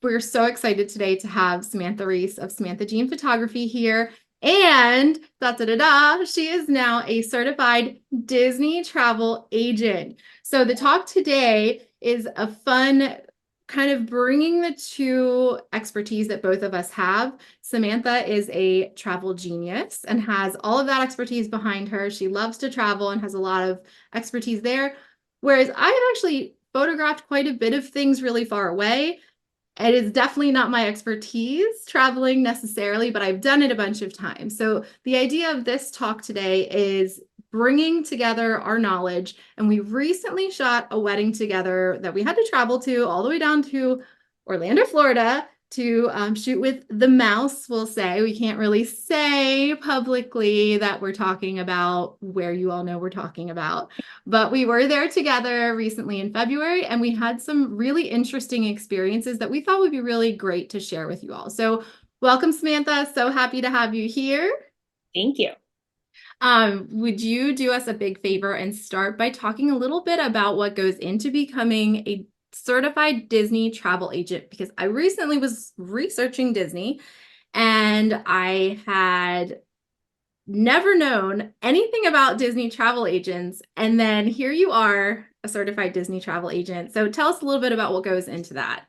We're so excited today to have Samantha Reese of Samantha Jean Photography here. And she is now a certified Disney travel agent. So the talk today is a fun kind of bringing the two expertise that both of us have. Samantha is a travel genius and has all of that expertise behind her. She loves to travel and has a lot of expertise there. Whereas I have actually photographed quite a bit of things really far away. It is definitely not my expertise traveling necessarily, but I've done it a bunch of times. So the idea of this talk today is bringing together our knowledge. And we recently shot a wedding together that we had to travel to all the way down to Orlando, Florida, to shoot with the mouse, we'll say. We can't really say publicly that we're talking about where you all know we're talking about. But we were there together recently in February, and we had some really interesting experiences that we thought would be really great to share with you all. So welcome, Samantha. So happy to have you here. Thank you. Would you do us a big favor and start by talking a little bit about what goes into becoming a certified Disney travel agent? Because I recently was researching Disney and I had never known anything about Disney travel agents. And then here you are, a certified Disney travel agent. So tell us a little bit about what goes into that.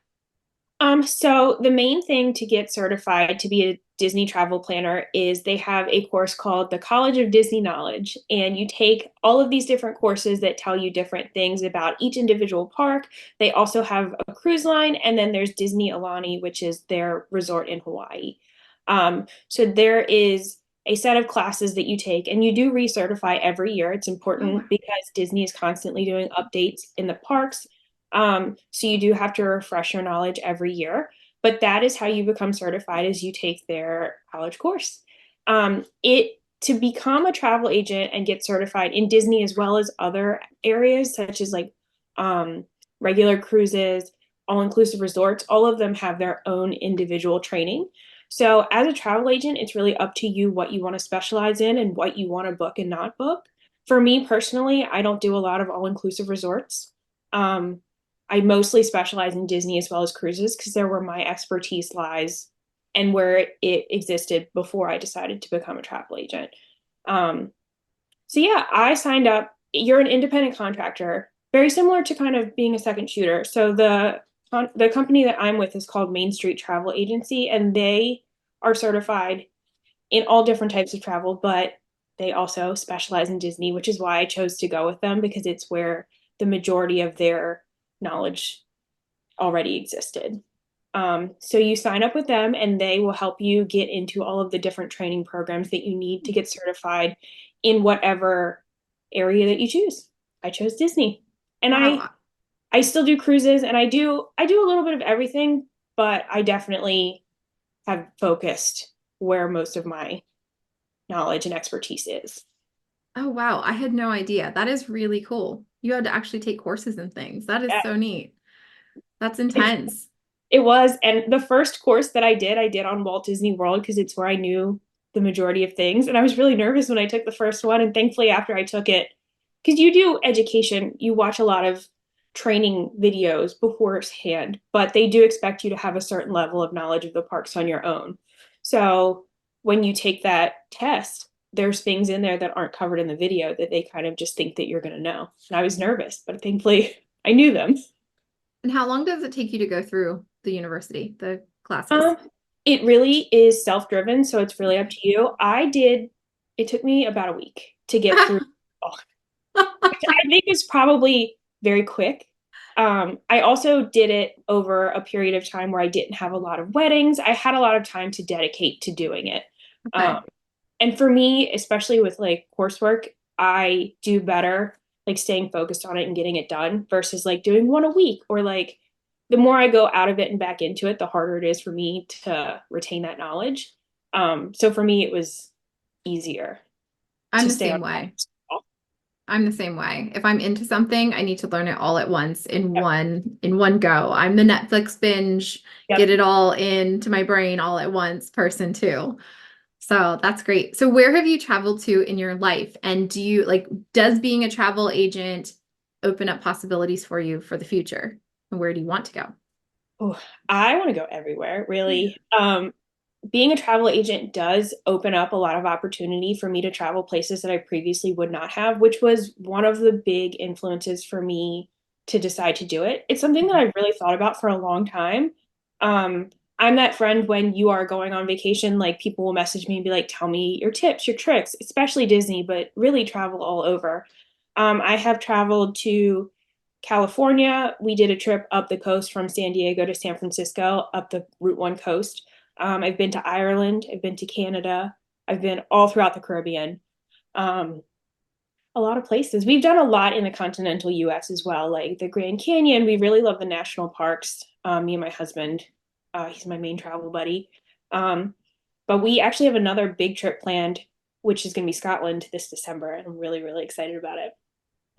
So the main thing to get certified to be a Disney travel planner is they have a course called the College of Disney Knowledge, and you take all of these different courses that tell you different things about each individual park. They also have a cruise line, and then there's Disney Alani, which is their resort in Hawaii. So there is a set of classes that you take, and you do recertify every year. It's Oh, wow. important because Disney is constantly doing updates in the parks. So you do have to refresh your knowledge every year, but that is how you become certified is you take their college course. It to become a travel agent and get certified in Disney as well as other areas such as like um, regular cruises, all-inclusive resorts, all of them have their own individual training. So as a travel agent, it's really up to you what you want to specialize in and what you want to book and not book. For me personally, I don't do a lot of all-inclusive resorts. Um, I mostly specialize in Disney as well as cruises because they're where my expertise lies and where it existed before I decided to become a travel agent. Um, so yeah, I signed up. You're an independent contractor, very similar to kind of being a second shooter. So the company that I'm with is called Main Street Travel Agency, and they are certified in all different types of travel, but they also specialize in Disney, which is why I chose to go with them because it's where the majority of their knowledge already existed. So you sign up with them and they will help you get into all of the different training programs that you need to get certified in whatever area that you choose. I chose Disney. And Wow. I still do cruises and I do a little bit of everything, but I definitely have focused where most of my knowledge and expertise is. Oh, wow. I had no idea. That is really cool. You had to actually take courses and things. That is Yeah, so neat. That's It, intense. it was, and the first course that I did on Walt Disney World because it's where I knew the majority of things. And I was really nervous when I took the first one. And thankfully, after I took it, because you do education, you watch a lot of training videos beforehand, but they do expect you to have a certain level of knowledge of the parks on your own. So when you take that test, there's things in there that aren't covered in the video that they kind of just think that you're going to know. And I was nervous, but thankfully I knew them. And how long does it take you to go through the university, the classes? Um, it really is self-driven, so it's really up to you. It took me about a week to get through all, which I think is probably very quick. I also did it over a period of time where I didn't have a lot of weddings. I had a lot of time to dedicate to doing it. Um, Okay. and for me, especially with like coursework, I do better like staying focused on it and getting it done versus like doing one a week or like the more I go out of it and back into it, the harder it is for me to retain that knowledge. So for me, it was easier I'm to the stay on same way. top. I'm the same way. If I'm into something, I need to learn it all at once Yep. in one go. I'm the Netflix binge, get Yep. it all into my brain all at once person too. So that's great. So where have you traveled to in your life? And do you like, does being a travel agent open up possibilities for you for the future? And where do you want to go? Oh, I want to go everywhere, really. Being a travel agent does open up a lot of opportunity for me to travel places that I previously would not have, which was one of the big influences for me to decide to do it. It's something that I've really thought about for a long time. Um, I'm that friend when you are going on vacation, like people will message me and be like, tell me your tips, your tricks, especially Disney, but really travel all over. I have traveled to California. We did a trip up the coast from San Diego to San Francisco, up the Route 1 coast. I've been to Ireland. I've been to Canada. I've been all throughout the Caribbean. Um, a lot of places. We've done a lot in the continental US as well, like the Grand Canyon. We really love the national parks. Me and my husband, he's my main travel buddy. Um, but we actually have another big trip planned, which is going to be Scotland this December, and I'm really, really excited about it.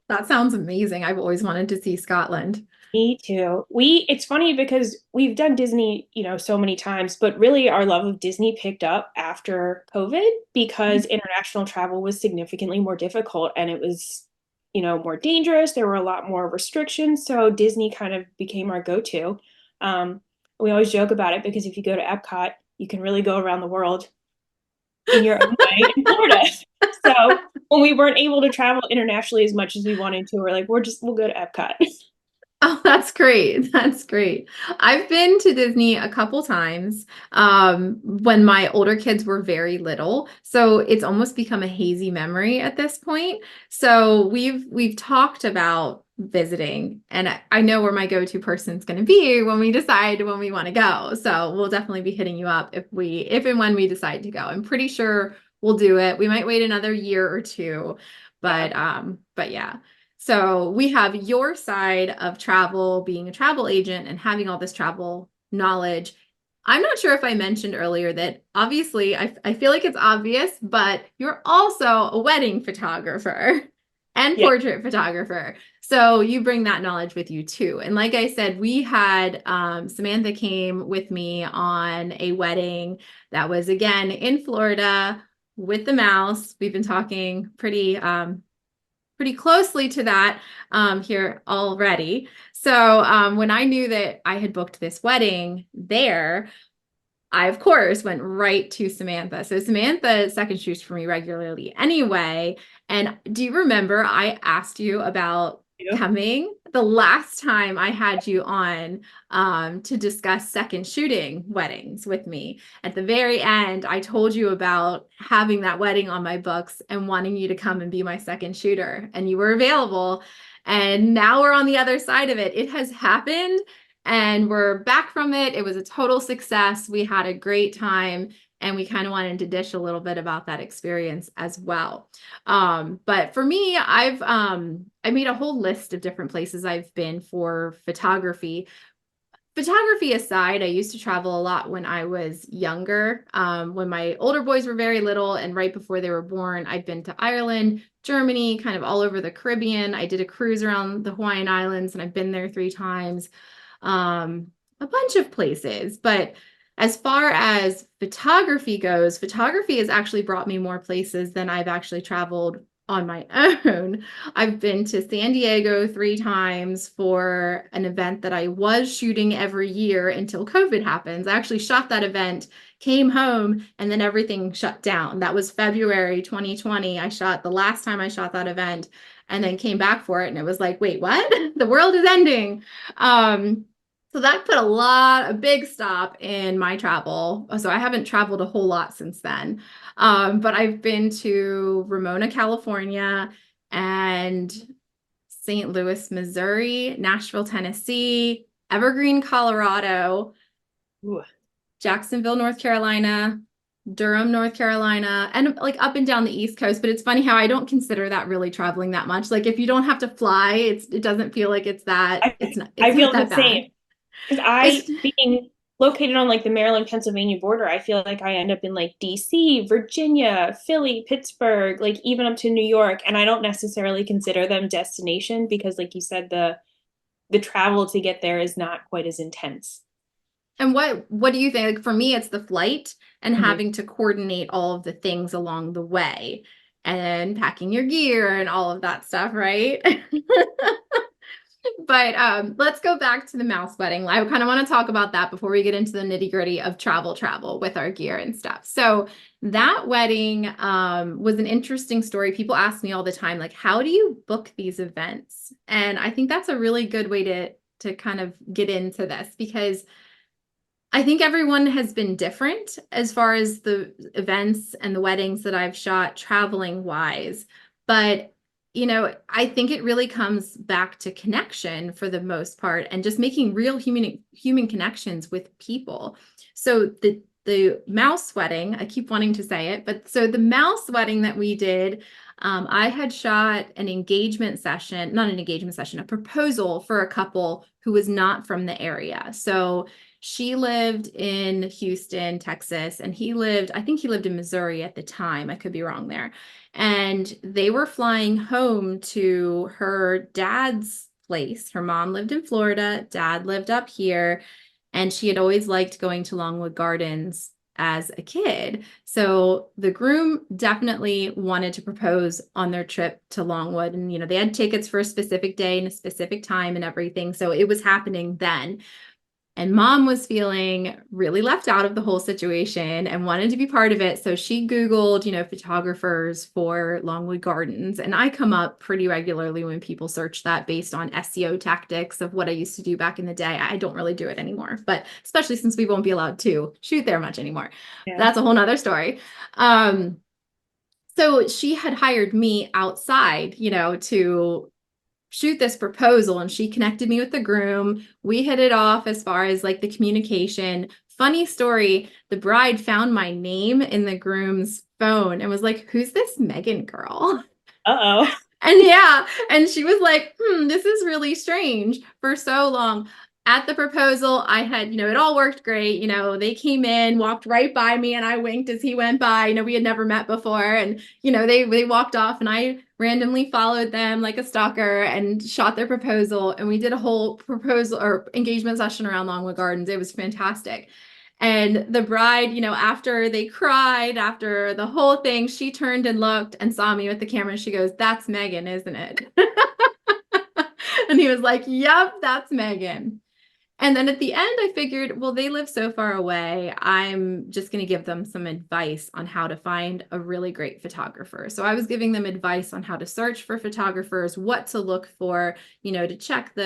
That sounds amazing. I've always wanted to see Scotland. Me too. It's funny because we've done Disney, so many times, but really our love of Disney picked up after COVID because international travel was significantly more difficult and it was, more dangerous. There were a lot more restrictions, so Disney kind of became our go-to. Um, we always joke about it because if you go to Epcot, you can really go around the world in your own way in Florida. So when we weren't able to travel internationally as much as we wanted to, we're like, we'll go to Epcot. Oh, that's great. That's great. I've been to Disney a couple times when my older kids were very little. So it's almost become a hazy memory at this point. So we've talked about visiting, and I know where my go-to person is going to be when we decide when we want to go. So we'll definitely be hitting you up if and when we decide to go. I'm pretty sure we'll do it. We might wait another year or two, Yeah. but yeah. So we have your side of travel, being a travel agent and having all this travel knowledge. I'm not sure if I mentioned earlier that obviously I feel like it's obvious, but you're also a wedding photographer and Yeah. portrait photographer. So you bring that knowledge with you too. And like I said, we had Samantha came with me on a wedding that was again in Florida with the mouse. We've been talking pretty closely to that here already. So when I knew that I had booked this wedding there, I, of course, went right to Samantha. So Samantha second shoots for me regularly anyway. And do you remember I asked you about Yeah. coming the last time I had you on to discuss second shooting weddings with me? At the very end, I told you about having that wedding on my books and wanting you to come and be my second shooter, and you were available. And now we're on the other side of it. It has happened and we're back from it. It was a total success. We had a great time and we kind of wanted to dish a little bit about that experience as well. But for me, I made a whole list of different places I've been for photography. Photography aside, I used to travel a lot when I was younger. When my older boys were very little and right before they were born, I'd been to Ireland, Germany, kind of all over the Caribbean. I did a cruise around the Hawaiian Islands and I've been there 3 times, um, a bunch of places. But as far as photography goes, photography has actually brought me more places than I've actually traveled on my own. I've been to San Diego 3 times for an event that I was shooting every year until COVID happens. I actually shot that event, came home, and then everything shut down. That was February 2020. I shot the last time I shot that event and then came back for it. And it was like, wait, what? The world is ending. So that put a big stop in my travel. So I haven't traveled a whole lot since then. But I've been to Ramona, California, and St. Louis, Missouri, Nashville, Tennessee, Evergreen, Colorado, Ooh. Jacksonville, North Carolina, Durham, North Carolina, and like up and down the East Coast. But it's funny how I don't consider that really traveling that much. Like if you don't have to fly, it doesn't feel like I, it's I not feel the that bad. same because It's being located on like the Maryland Pennsylvania border, I feel like I end up in like DC, Virginia, Philly, Pittsburgh, like even up to New York, and I don't necessarily consider them destination because, like you said, the travel to get there is not quite as intense. And what do you think? Like for me, it's the flight and Mhm. having to coordinate all of the things along the way and packing your gear and all of that stuff, right? But let's go back to the mouse wedding. I kind of want to talk about that before we get into the nitty gritty of travel with our gear and stuff. So that wedding was an interesting story. People ask me all the time, like, how do you book these events? And I think that's a really good way to kind of get into this, because I think everyone has been different as far as the events and the weddings that I've shot traveling wise. But, I think it really comes back to connection for the most part, and just making real human connections with people. So the mouse wedding, I keep wanting to say it, but so the mouse wedding that we did, I had shot an engagement session, not an engagement session, a proposal for a couple who was not from the area. So she lived in Houston, Texas, and I think he lived in Missouri at the time. I could be wrong there. And they were flying home to her dad's place. Her mom lived in Florida, dad lived up here, and she had always liked going to Longwood Gardens as a kid. So the groom definitely wanted to propose on their trip to Longwood. And, they had tickets for a specific day and a specific time and everything. So it was happening then. And mom was feeling really left out of the whole situation and wanted to be part of it. So she Googled, photographers for Longwood Gardens. And I come up pretty regularly when people search that based on SEO tactics of what I used to do back in the day. I don't really do it anymore, but especially since we won't be allowed to shoot there much anymore. Yeah. That's a whole nother story. So she had hired me outside, to shoot this proposal, and she connected me with the groom. We hit it off as far as like the communication. Funny story, the bride found my name in the groom's phone and was like, "Who's this Megan girl?" Uh-oh. And yeah, and she was like, this is really strange for so long. At the proposal, I had, it all worked great. They came in, walked right by me, and I winked as he went by. We had never met before. And, they walked off, and I randomly followed them like a stalker and shot their proposal. And we did a whole proposal or engagement session around Longwood Gardens. It was fantastic. And the bride, after they cried, after the whole thing, she turned and looked and saw me with the camera. And she goes, "That's Megan, isn't it?" And he was like, "Yep, that's Megan." And then at the end, I figured, well, they live so far away. I'm just going to give them some advice on how to find a really great photographer. So I was giving them advice on how to search for photographers, what to look for, to check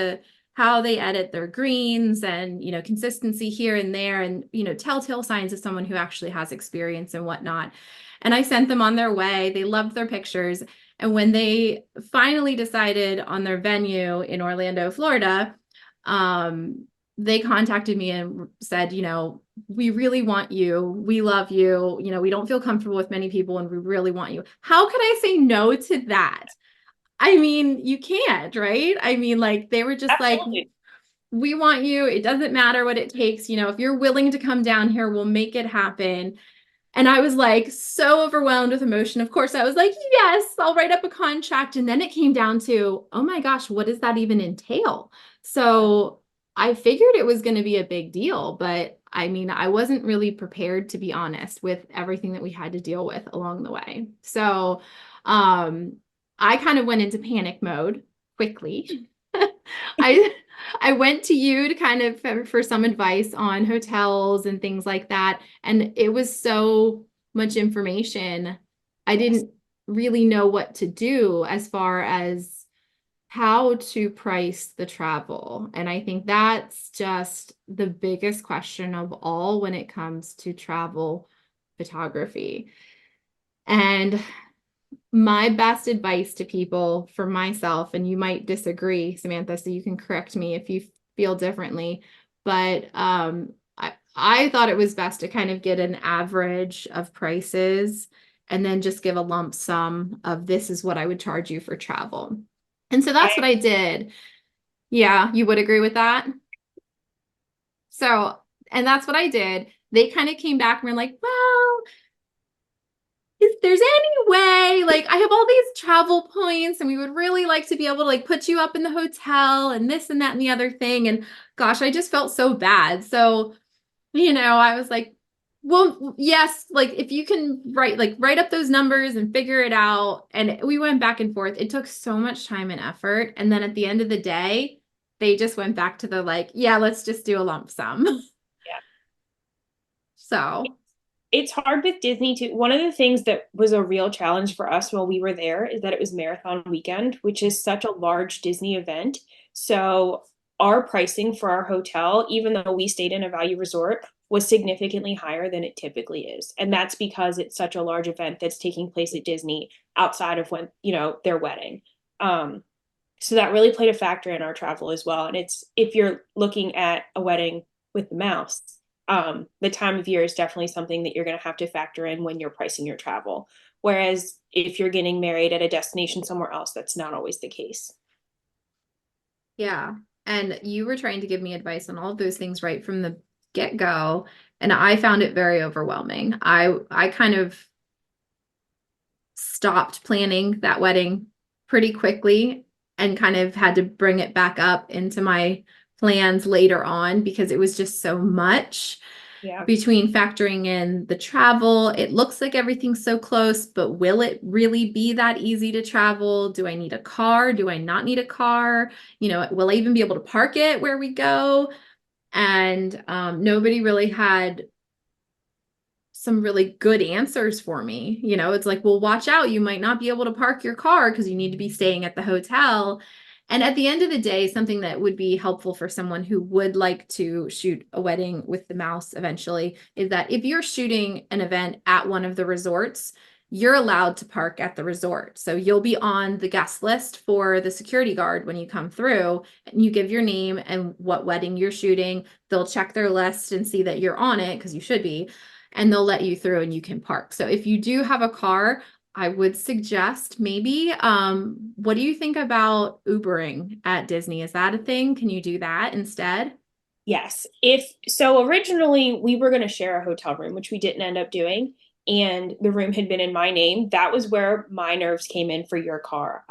how they edit their greens and, consistency here and there, and, telltale signs of someone who actually has experience and whatnot. And I sent them on their way. They loved their pictures. And when they finally decided on their venue in Orlando, Florida, they contacted me and said, "We really want you. We love you. We don't feel comfortable with many people, and we really want you." How could I say no to that? I mean, you can't, right? I mean, like, they were just like, Absolutely. "We want you. It doesn't matter what it takes. If you're willing to come down here, we'll make it happen." And I was like so overwhelmed with emotion. Of course, I was like, "Yes, I'll write up a contract." And then it came down to, oh my gosh, what does that even entail? So I figured it was going to be a big deal, but I mean, I wasn't really prepared, to be honest, with everything that we had to deal with along the way. So um, I kind of went into panic mode quickly. I I went to you to kind of for some advice on hotels and things like that. And it was so much information. I Yes. didn't really know what to do as far as how to price the travel. And I think that's just the biggest question of all when it comes to travel photography. And my best advice to people for myself, and you might disagree, Samantha, so you can correct me if you feel differently, but I thought it was best to kind of get an average of prices and then just give a lump sum of, this is what I would charge you for travel. And so that's I what I did. Yeah, you would agree with that? So, and that's what I did. They kind of came back and were like, "Well, if there's any way, like, I have all these travel points and we would really like to be able to like put you up in the hotel and this and that and the other thing." And gosh, I just felt so bad. So, I was like, "Well, yes, like if you can write up those numbers and figure it out." And we went back and forth. It took so much time and effort. And then at the end of the day, they just went back to the like, yeah, let's just do a lump sum. Yeah. So, It's hard with Disney too. One of the things that was a real challenge for us while we were there is that it was marathon weekend, which is such a large Disney event. So our pricing for our hotel, even though we stayed in a value resort, was significantly higher than it typically is. And that's because it's such a large event that's taking place at Disney outside of when, their wedding. Um, so that really played a factor in our travel as well. And it's if you're looking at a wedding with the mouse, the time of year is definitely something that you're going to have to factor in when you're pricing your travel. Whereas if you're getting married at a destination somewhere else, that's not always the case. yeah. And you were trying to give me advice on all of those things right from the get-go, and I found it very overwhelming. I kind of stopped planning that wedding pretty quickly and kind of had to bring it back up into my plans later on because it was just so much Yeah. between factoring in the travel. It looks like everything's so close, but will it really be that easy to travel? Do I need a car? Do I not need a car? Will I even be able to park it where we go? And nobody really had some really good answers for me. It's like, well, watch out. You might not be able to park your car because you need to be staying at the hotel. And at the end of the day, something that would be helpful for someone who would like to shoot a wedding with the mouse eventually is that if you're shooting an event at one of the resorts, you're allowed to park at the resort. So you'll be on the guest list for the security guard when you come through and you give your name and what wedding you're shooting. They'll check their list and see that you're on it because you should be, and they'll let you through and you can park. So if you do have a car, I would suggest maybe, what do you think about Ubering at Disney? Is that a thing? Can you do that instead? Yes. If so, originally we were going to share a hotel room, which we didn't end up doing. And the room had been in my name. That was where my nerves came in for your car.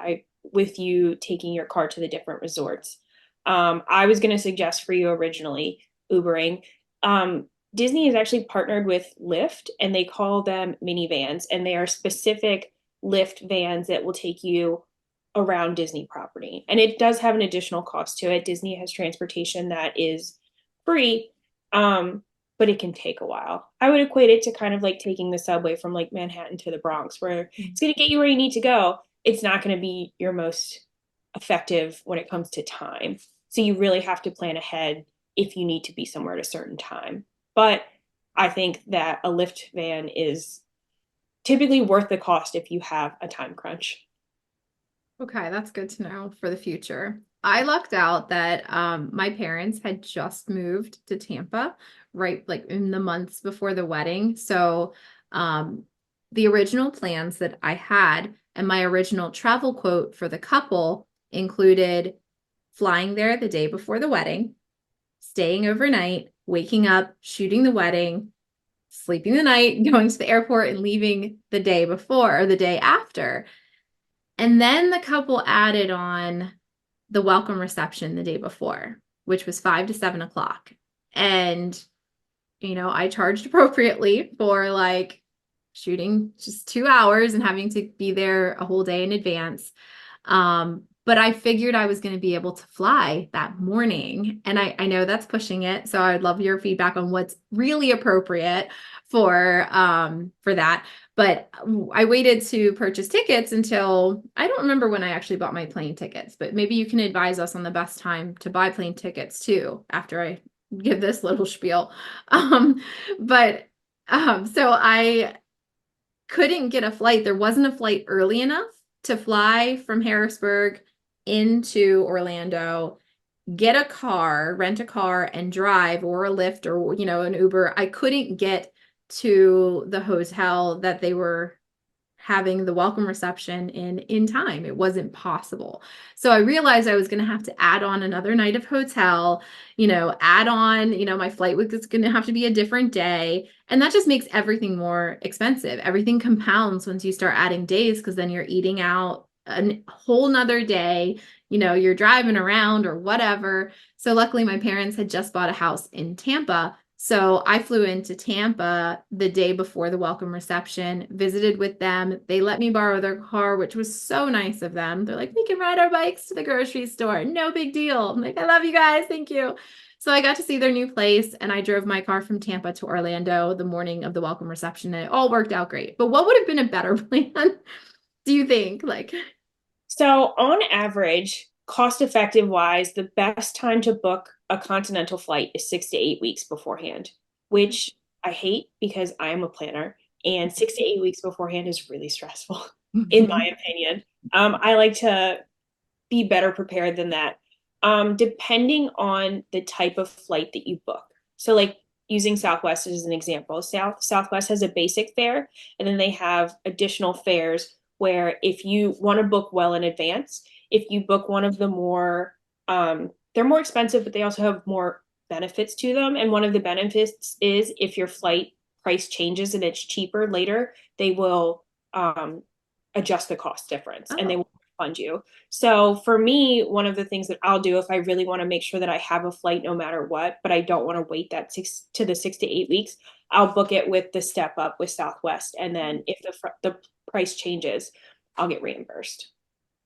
With you taking your car to the different resorts. I was going to suggest for you originally Ubering. Disney has actually partnered with Lyft and they call them minivans, and they are specific Lyft vans that will take you around Disney property. And it does have an additional cost to it. Disney has transportation that is free, but it can take a while. I would equate it to kind of like taking the subway from like Manhattan to the Bronx, where it's going to get you where you need to go. It's not going to be your most effective when it comes to time. So you really have to plan ahead if you need to be somewhere at a certain time. But I think that a Lyft van is typically worth the cost if you have a time crunch. Okay, that's good to know for the future. I lucked out that my parents had just moved to Tampa, right, like in the months before the wedding. So the original plans that I had and my original travel quote for the couple included flying there the day before the wedding, staying overnight, waking up, shooting the wedding, sleeping the night, going to the airport, and leaving the day before or the day after. And then the couple added on the welcome reception the day before, which was 5 to 7 o'clock. And, I charged appropriately for like shooting just 2 hours and having to be there a whole day in advance. But I figured I was going to be able to fly that morning. And I know that's pushing it. So I would love your feedback on what's really appropriate for that. But I waited to purchase tickets until I don't remember when I actually bought my plane tickets, but maybe you can advise us on the best time to buy plane tickets too after I give this little spiel. Um, but so I couldn't get a flight. There wasn't a flight early enough to fly from Harrisburg into Orlando, get a car, rent a car, and drive, or a Lyft, or an Uber. I couldn't get to the hotel that they were having the welcome reception in time. It wasn't possible. So I realized I was going to have to add on another night of hotel, add on, my flight was going to have to be a different day. And that just makes everything more expensive. Everything compounds once you start adding days because then you're eating out a whole nother day, you're driving around or whatever. So luckily my parents had just bought a house in Tampa. So I flew into Tampa the day before the welcome reception, visited with them. They let me borrow their car, which was so nice of them. They're like, we can ride our bikes to the grocery store. No big deal. I'm like, I love you guys. Thank you. So I got to see their new place and I drove my car from Tampa to Orlando the morning of the welcome reception and it all worked out great. But what would have been a better plan, do you think? Like, So, on average, cost effective wise, the best time to book a continental flight is 6 to 8 weeks beforehand, which I hate because I am a planner, and 6 to 8 weeks beforehand is really stressful, in my opinion. I like to be better prepared than that. Depending on the type of flight that you book. So, like using Southwest as an example, Southwest has a basic fare, and then they have additional fares where if you want to book well in advance, if you book one of the more, they're more expensive, but they also have more benefits to them. And one of the benefits is if your flight price changes and it's cheaper later, they will adjust the cost difference and they oh, will refund you. So for me, one of the things that I'll do if I really want to make sure that I have a flight no matter what, but I don't want to wait that 6 to 8 weeks, I'll book it with the step up with Southwest, and then if the price changes, I'll get reimbursed.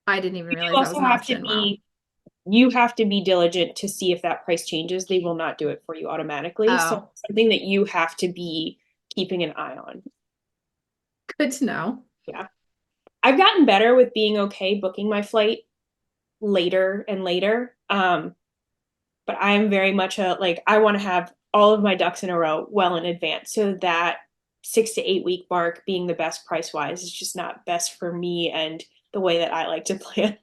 I didn't even You realize that was also an have to option. Wow. be you have to be diligent to see if that price changes. They will not do it for you automatically. So Oh, it's something that you have to be keeping an eye on. good to know. Yeah. I've gotten better with being okay booking my flight later and later. But I am very much a like I want to have all of my ducks in a row well in advance. So that 6 to 8 week mark being the best price wise is just not best for me and the way that I like to plan.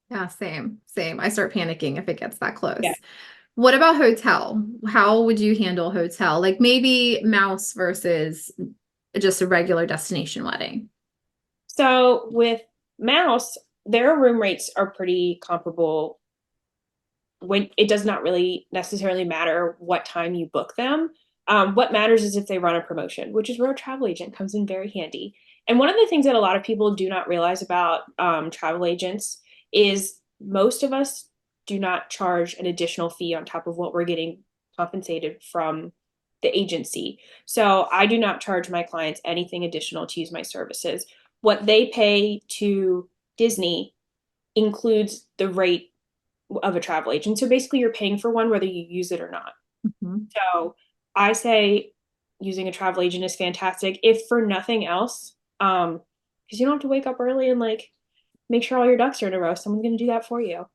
Yeah, same, same. I start panicking if it gets that Yeah. close. What about hotel? How would you handle hotel? Like maybe Mouse versus just a regular destination wedding. So with Mouse, their room rates are pretty comparable when it does not really necessarily matter what time you book them. What matters is if they run a promotion, which is where a travel agent comes in very handy. And one of the things that a lot of people do not realize about travel agents is most of us do not charge an additional fee on top of what we're getting compensated from the agency. So I do not charge my clients anything additional to use my services. What they pay to Disney includes the rate of a travel agent. So basically, you're paying for one whether you use it or not. Mhm. So I say using a travel agent is fantastic, if for nothing else, because you don't have to wake up early and like make sure all your ducks are in a row. Someone's going to do that for you.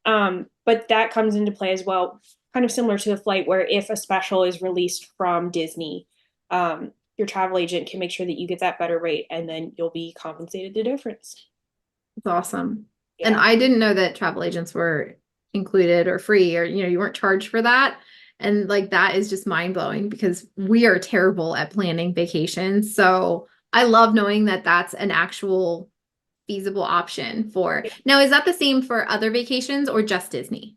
But that comes into play as well, kind of similar to the flight where if a special is released from Disney, your travel agent can make sure that you get that better rate and then you'll be compensated the difference. It's awesome. And Yeah. I didn't know that travel agents were included or free or, you weren't charged for that. And like that is just mind blowing because we are terrible at planning vacations. So I love knowing that that's an actual feasible option for. Now, is that the same for other vacations or just Disney?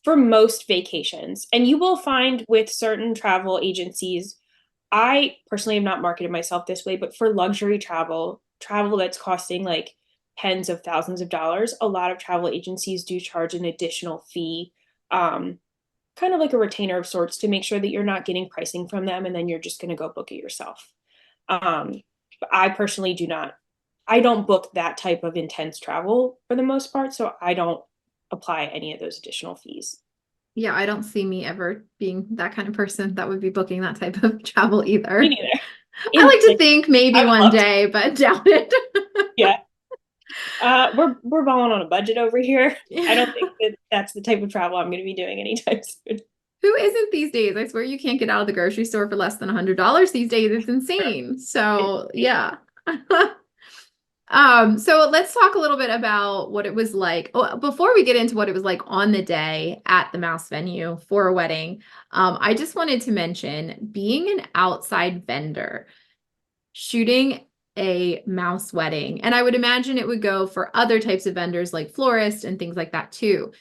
For most vacations. And you will find with certain travel agencies, I personally have not marketed myself this way, but for luxury travel that's costing like tens of thousands of dollars, a lot of travel agencies do charge an additional fee, kind of like a retainer of sorts to make sure that you're not getting pricing from them and then you're just going to go book it yourself. But I personally do not, I don't book that type of intense travel for the most part, so I don't apply any of those additional fees. Yeah, I don't see me ever being that kind of person that would be booking that type of travel Me either. neither. I In like to think I maybe would one love to. day, but doubt it. Yeah. We're balling on a budget over here. I don't think that that's the type of travel I'm going to be doing anytime soon. Who isn't these days? I swear you can't get out of the grocery store for less than $100 these days. It's insane. So yeah. So let's talk a little bit about what it was like. Oh, before we get into what it was like on the day at the Mouse venue for a wedding, I just wanted to mention being an outside vendor, shooting a Mouse wedding, and I would imagine it would go for other types of vendors like florists and things like that too.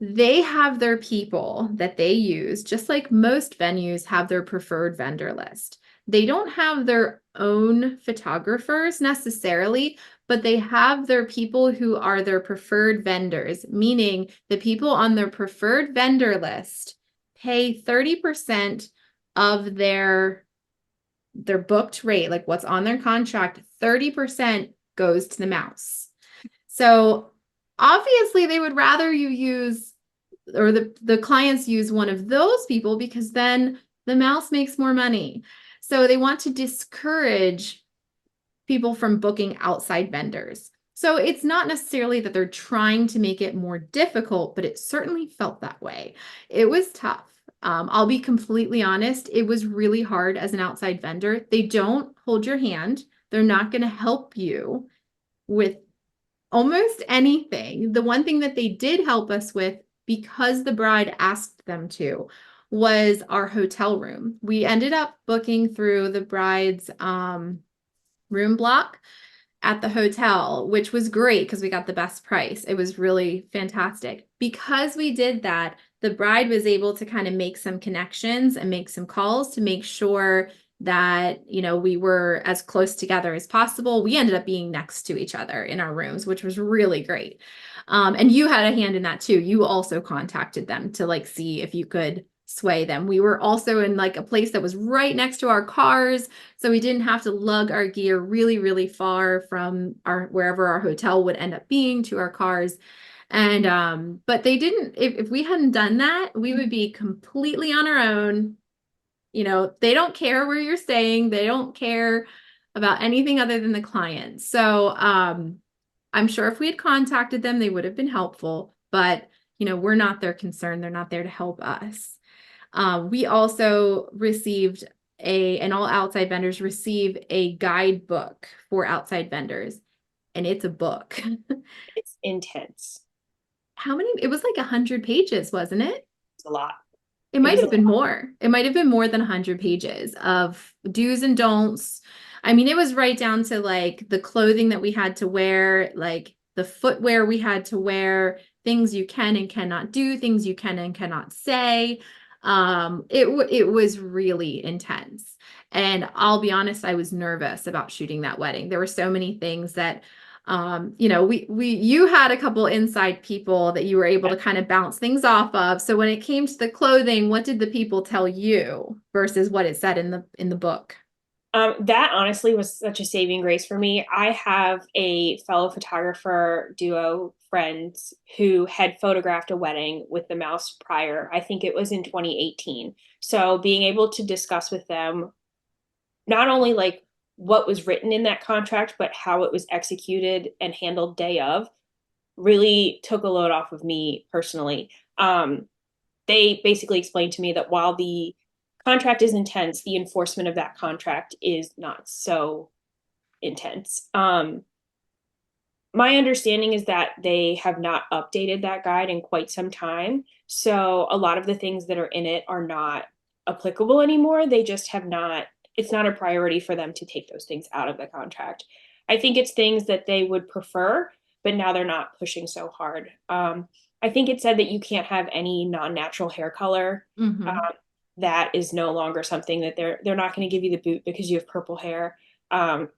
They have their people that they use, just like most venues have their preferred vendor list. They don't have their own photographers necessarily, but they have their people who are their preferred vendors, meaning the people on their preferred vendor list pay 30% of their booked rate, like what's on their contract, 30% goes to the mouse. So obviously they would rather you use, or the clients use one of those people, because then the mouse makes more money. So they want to discourage people from booking outside vendors. So it's not necessarily that they're trying to make it more difficult, but it certainly felt that way. It was tough. I'll be completely honest. It was really hard as an outside vendor. They don't hold your hand. They're not going to help you with almost anything. The one thing that they did help us with, because the bride asked them to, was our hotel room. We ended up booking through the bride's room block at the hotel, which was great because we got the best price. It was really fantastic. Because we did that, the bride was able to kind of make some connections and make some calls to make sure that, we were as close together as possible. We ended up being next to each other in our rooms, which was really great. And you had a hand in that too. You also contacted them to like see if you could sway them. We were also in like a place that was right next to our cars, so we didn't have to lug our gear really, really far from our wherever our hotel would end up being to our cars. And but they didn't, if we hadn't done that, we would be completely on our own. They don't care where you're staying. They don't care about anything other than the client. So I'm sure if we had contacted them, they would have been helpful, but we're not their concern. They're not there to help us. We also received and all outside vendors receive a guidebook for outside vendors, and it's a book. It's intense. How many? It was like 100 pages, wasn't it? It's a lot. It It might was a have been lot. more. It might have been more than 100 pages of do's and don'ts. I mean, it was right down to like the clothing that we had to wear, like the footwear we had to wear, things you can and cannot do, things you can and cannot say. It was really intense. And I'll be honest, I was nervous about shooting that wedding. There were so many things that you had a couple inside people that you were able to kind of bounce things off of. So when it came to the clothing, what did the people tell you versus what it said in the book? That honestly was such a saving grace for me. I have a fellow photographer duo friends who had photographed a wedding with the mouse prior. I think it was in 2018. So being able to discuss with them not only like what was written in that contract, but how it was executed and handled day of really took a load off of me personally. They basically explained to me that while the contract is intense, the enforcement of that contract is not so intense. My understanding is that they have not updated that guide in quite some time. So a lot of the things that are in it are not applicable anymore. They just have not, it's not a priority for them to take those things out of the contract. I think it's things that they would prefer, but now they're not pushing so hard. I think it said that you can't have any non-natural hair color. Mm-hmm. Um, that is no longer something that they're not going to give you the boot because you have purple hair.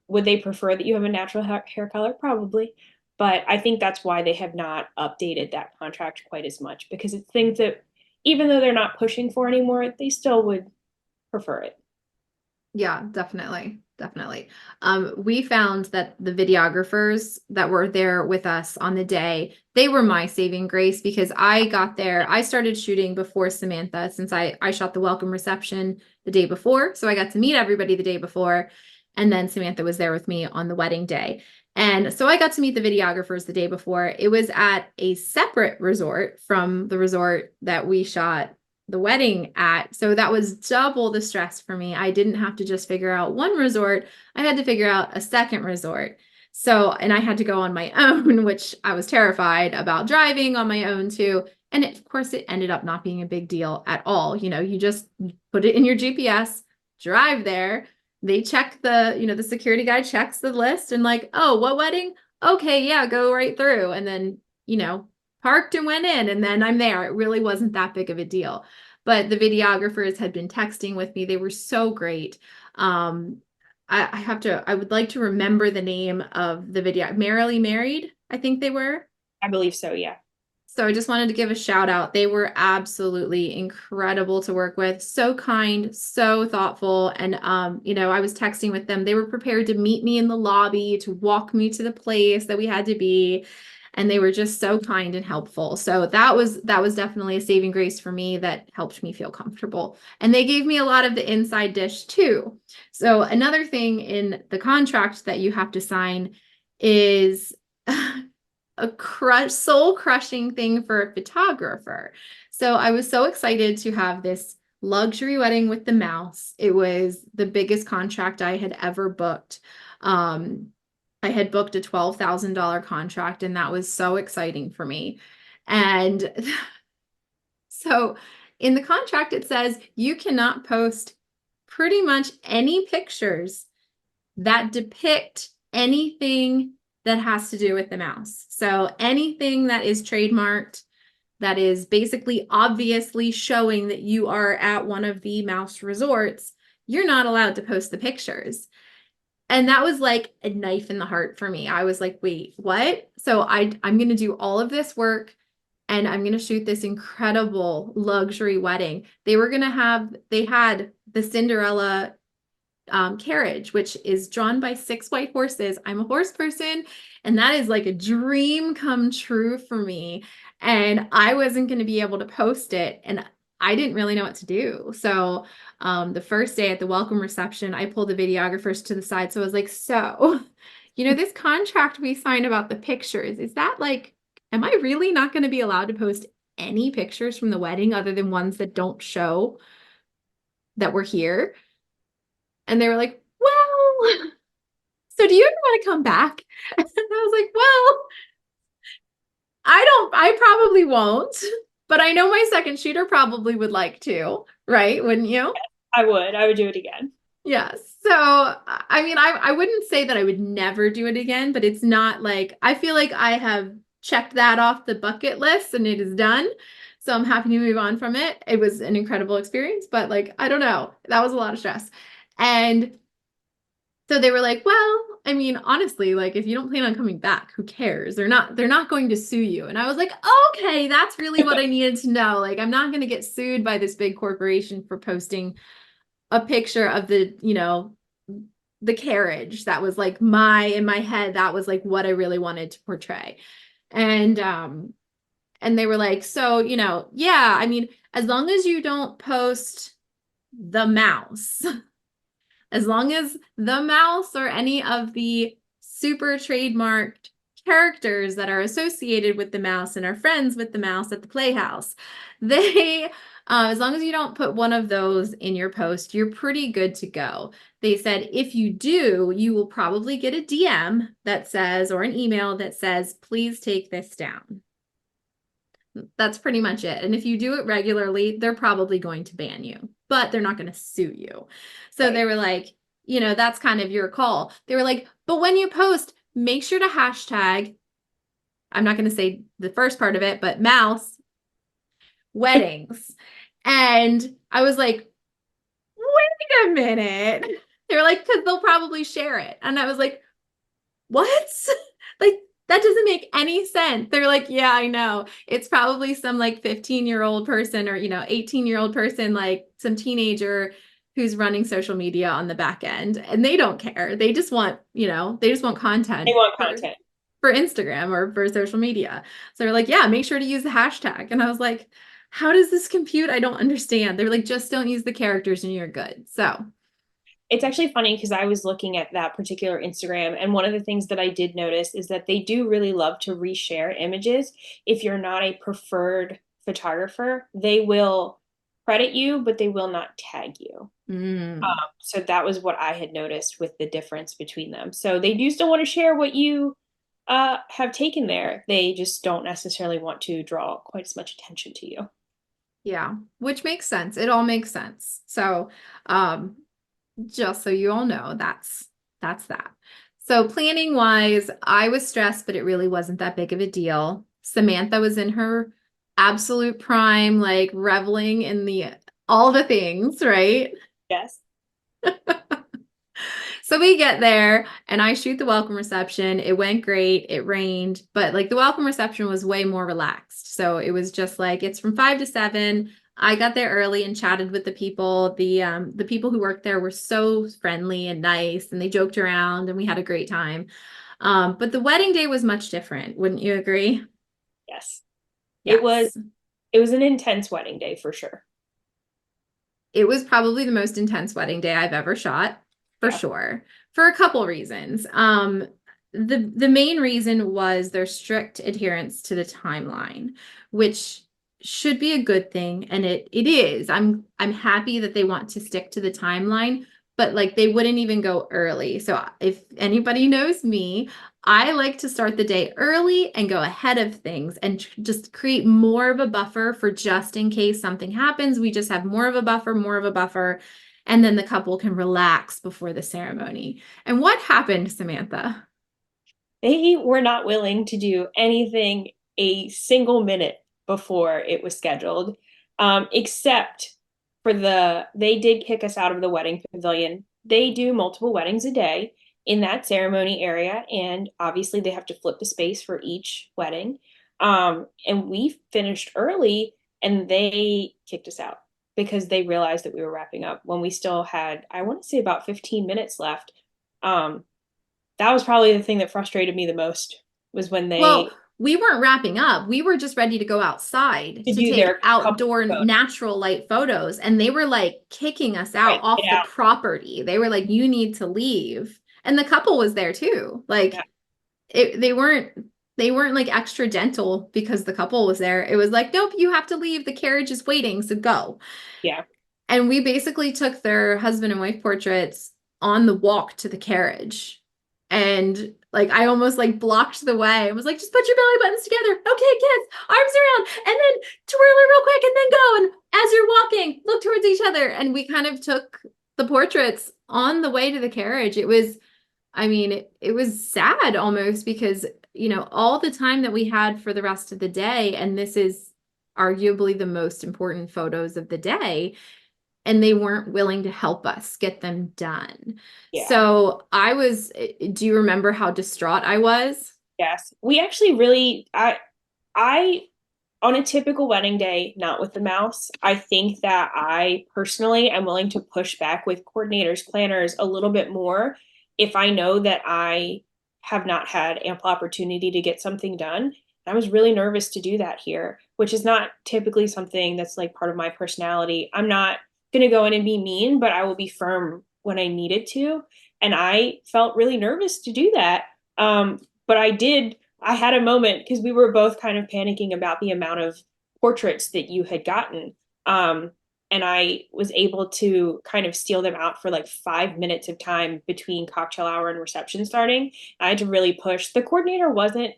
Would they prefer that you have a natural hair color? Probably. But I think that's why they have not updated that contract quite as much because it's things that even though they're not pushing for anymore, they still would prefer it. Yeah, definitely. Definitely. We found that the videographers that were there with us on the day, they were my saving grace because I got there. I started shooting before Samantha since I shot the welcome reception the day before. So I got to meet everybody the day before. And then Samantha was there with me on the wedding day. And so I got to meet the videographers the day before. It was at a separate resort from the resort that we shot the wedding at. So that was double the stress for me. I didn't have to just figure out one resort, I had to figure out a second resort. So, and I had to go on my own, which I was terrified about driving on my own too. And of course, it ended up not being a big deal at all. You just put it in your GPS, drive there. They check the security guy checks the list and like, oh, what wedding? Okay, yeah, go right through. And then, parked and went in, and then I'm there. It really wasn't that big of a deal. But the videographers had been texting with me. They were so great. I would like to remember the name of the video. Merrily Married, I think they were. I believe so, yeah. So I just wanted to give a shout out. They were absolutely incredible to work with. So kind, so thoughtful. And I was texting with them. They were prepared to meet me in the lobby, to walk me to the place that we had to be. And they were just so kind and helpful. So that was definitely a saving grace for me that helped me feel comfortable. And they gave me a lot of the inside dish too. So another thing in the contract that you have to sign is a soul crushing thing for a photographer. So I was so excited to have this luxury wedding with the mouse. It was the biggest contract I had ever booked. I had booked a $12,000 contract, and that was so exciting for me. And so in the contract, it says you cannot post pretty much any pictures that depict anything that has to do with the mouse. So anything that is trademarked, that is basically obviously showing that you are at one of the mouse resorts, you're not allowed to post the pictures. And that was like a knife in the heart for me. I was like, wait, what? So I'm going to do all of this work and I'm going to shoot this incredible luxury wedding. They had the Cinderella carriage, which is drawn by 6 white horses. I'm a horse person, and that is like a dream come true for me. And I wasn't going to be able to post it, and I didn't really know what to do. So the first day at the welcome reception, I pulled the videographers to the side. So I was like, so, this contract we signed about the pictures, is that like, am I really not going to be allowed to post any pictures from the wedding other than ones that don't show that we're here? And they were like, well, so do you ever want to come back? And I was like, well, I probably won't, but I know my second shooter probably would like to, right? Wouldn't you? I would do it again. Yes. So, I mean, I wouldn't say that I would never do it again, but it's not like, I feel like I have checked that off the bucket list and it is done. So I'm happy to move on from it. It was an incredible experience, but like, I don't know, that was a lot of stress. And so they were like, well, I mean, honestly, like if you don't plan on coming back, who cares? They're not going to sue you. And I was like, okay, that's really what I needed to know. Like I'm not going to get sued by this big corporation for posting a picture of the carriage that was like in my head, that was like what I really wanted to portray. And they were like, so, yeah, I mean, as long as you don't post the mouse, as long as the mouse or any of the super trademarked characters that are associated with the mouse and are friends with the mouse at the playhouse, they, as long as you don't put one of those in your post, you're pretty good to go. They said if you do, you will probably get a DM that says, or an email that says, please take this down. That's pretty much it. And if you do it regularly, they're probably going to ban you, but they're not going to sue you. So they were like, that's kind of your call. They were like, but when you post, make sure to hashtag, I'm not going to say the first part of it, but mouse weddings. And I was like, wait a minute. They were like, because they'll probably share it. And I was like, what? Like, that doesn't make any sense. They're like, yeah, I know. It's probably some like 15-year-old person or, 18-year-old person, like some teenager who's running social media on the back end. And they don't care. They just want, they just want They content want content. for Instagram or for social media. So they're like, yeah, make sure to use the hashtag. And I was like, how does this compute? I don't understand. They're like, just don't use the characters and you're good. So It's actually funny because I was looking at that particular Instagram, and one of the things that I did notice is that they do really love to reshare images. If you're not a preferred photographer, they will credit you, but they will not tag you. So that was what I had noticed with the difference between them. So they do still want to share what you have taken there. They just don't necessarily want to draw quite as much attention to you. yeah, which makes sense. It all makes sense. So, just so you all know, that's that. So planning wise, I was stressed, but it really wasn't that big of a deal. Samantha was in her absolute prime, like reveling in the all the things, right? Yes. So we get there and I shoot the welcome reception. It went great. It rained, but like the welcome reception was way more relaxed. So it was just like it's from 5 to 7. I got there early and chatted with the people. The people who worked there were so friendly and nice and they joked around and we had a great time. But the wedding day was much different, wouldn't you agree? Yes. It was Yes. it was an intense wedding day for sure. It was probably the most intense wedding day I've ever shot, for Yeah. sure, for a couple reasons. The main reason was their strict adherence to the timeline, which should be a good thing, and it is. I'm happy that they want to stick to the timeline, but like they wouldn't even go early. So if anybody knows me, I like to start the day early and go ahead of things and just create more of a buffer for just in case something happens. We just have more of a buffer, more of a buffer, and then the couple can relax before the ceremony. And what happened, Samantha? They were not willing to do anything a single minute before it was scheduled, except for they did kick us out of the wedding pavilion. They do multiple weddings a day in that ceremony area, and obviously they have to flip the space for each wedding. And we finished early, and they kicked us out because they realized that we were wrapping up when we still had, I want to say, about 15 minutes left. Um, that was probably the thing that frustrated me the most was when Well, they we weren't wrapping up. We were just ready to go outside to to do take their couple outdoor photos. natural light photos. And they were like kicking us out Right, get off the out. property. They were like, you need to leave. And the couple was there too. Yeah, Like they weren't like extra gentle because the couple was there. It was like, nope, you have to leave. The carriage is waiting, so go. yeah, And we basically took their husband and wife portraits on the walk to the carriage. And like I almost like blocked the way. I was like, just put your belly buttons together. Okay, kids, arms around, and then twirl it real quick and then go. And as you're walking, look towards each other. And we kind of took the portraits on the way to the carriage. It was, I mean, it was sad almost because, all the time that we had for the rest of the day, and this is arguably the most important photos of the day, and they weren't willing to help us get them done. yeah. So do you remember how distraught I was? Yes. We actually really I on a typical wedding day, not with the mouse, I think that I personally am willing to push back with coordinators, planners a little bit more if I know that I have not had ample opportunity to get something done. I was really nervous to do that here, which is not typically something that's like part of my personality. I'm not going to go in and be mean, but I will be firm when I needed to. And I felt really nervous to do that. But I had a moment because we were both kind of panicking about the amount of portraits that you had gotten. And I was able to kind of steal them out for like 5 minutes of time between cocktail hour and reception starting. I had to really push. The coordinator wasn't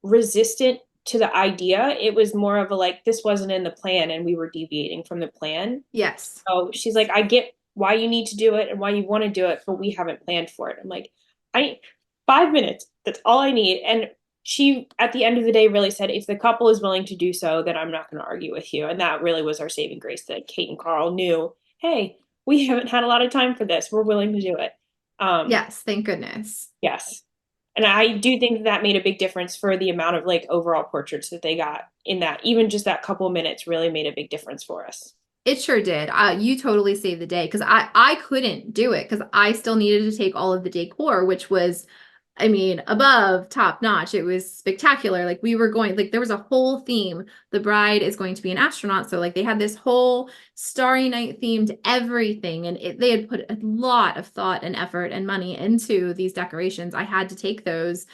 resistant to the idea. It was more of a like, this wasn't in the plan and we were deviating from the plan. Yes. So she's like, I get why you need to do it and why you want to do it, but we haven't planned for it. I'm like, I 5 minutes. That's all I need. And she, at the end of the day, really said, if the couple is willing to do so, then I'm not going to argue with you. And that really was our saving grace that Kate and Carl knew, hey, we haven't had a lot of time for this. We're willing to do it. Um, Yes, thank goodness. yes. And I do think that made a big difference for the amount of like overall portraits that they got in that. Even just that couple minutes really made a big difference for us. It sure did. You totally saved the day because I couldn't do it because I still needed to take all of the decor, which was, I mean, above top notch. It was spectacular. Like we were going, like there was a whole theme. The bride is going to be an astronaut, so like they had this whole Starry Night themed everything, and they had put a lot of thought and effort and money into these decorations. I had to take those.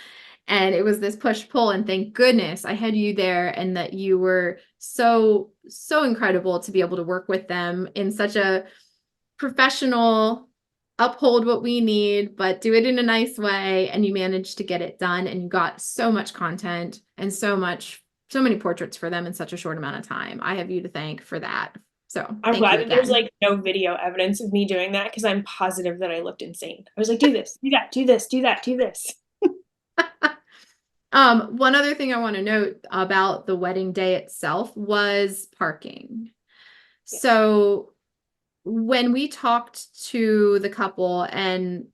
And it was this push pull, and thank goodness I had you there and that you were so, so incredible to be able to work with them in such a professional, uphold what we need, but do it in a nice way. And you managed to get it done, and you got so much content and so many portraits for them in such a short amount of time. I have you to thank for that. So I'm thank you glad that there's again. like no video evidence of me doing that because I'm positive that I looked insane. I was like, do this, do that, do this, do that, do this. One other thing I want to note about the wedding day itself was parking. Yes. So when we talked to the couple and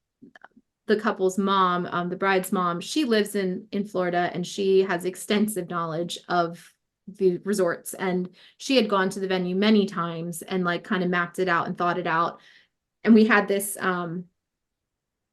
the couple's mom, the bride's mom, she lives in Florida, and she has extensive knowledge of the resorts, and she had gone to the venue many times and like kind of mapped it out and thought it out. And we had this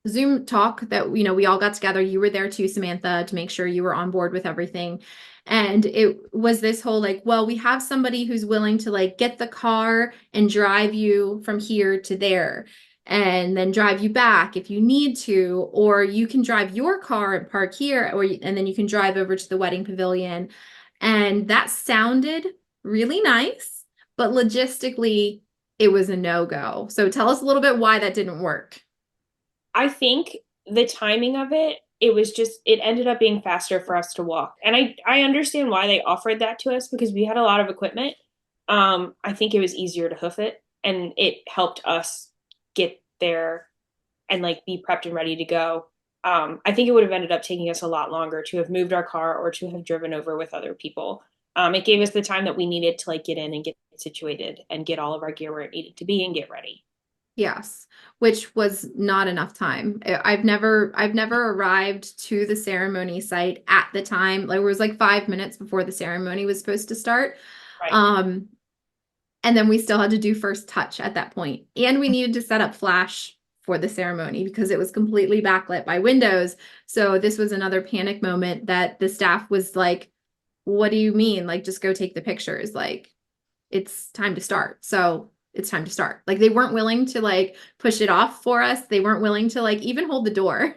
Zoom talk that, we all got together. You were there too, Samantha, to make sure you were on board with everything. And it was this whole like, well, we have somebody who's willing to like get the car and drive you from here to there and then drive you back if you need to, or you can drive your car and park here, and then you can drive over to the wedding pavilion. And that sounded really nice, but logistically, it was a no-go. So tell us a little bit why that didn't work. I think the timing of it, it ended up being faster for us to walk. And I understand why they offered that to us because we had a lot of equipment. I think it was easier to hoof it and it helped us get there and like be prepped and ready to go. I think it would have ended up taking us a lot longer to have moved our car or to have driven over with other people. It gave us the time that we needed to like get in and get situated and get all of our gear where it needed to be and get ready. Yes, which was not enough time. I've never arrived to the ceremony site at the time. Like it was like 5 minutes before the ceremony was supposed to start. Right. Um, and then we still had to do first touch at that point. And we needed to set up flash for the ceremony because it was completely backlit by windows. So this was another panic moment that the staff was like, what do you mean? Like, just go take the pictures. Like, it's time to start. So it's time to start. Like they weren't willing to like push it off for us. They weren't willing to like even hold the door.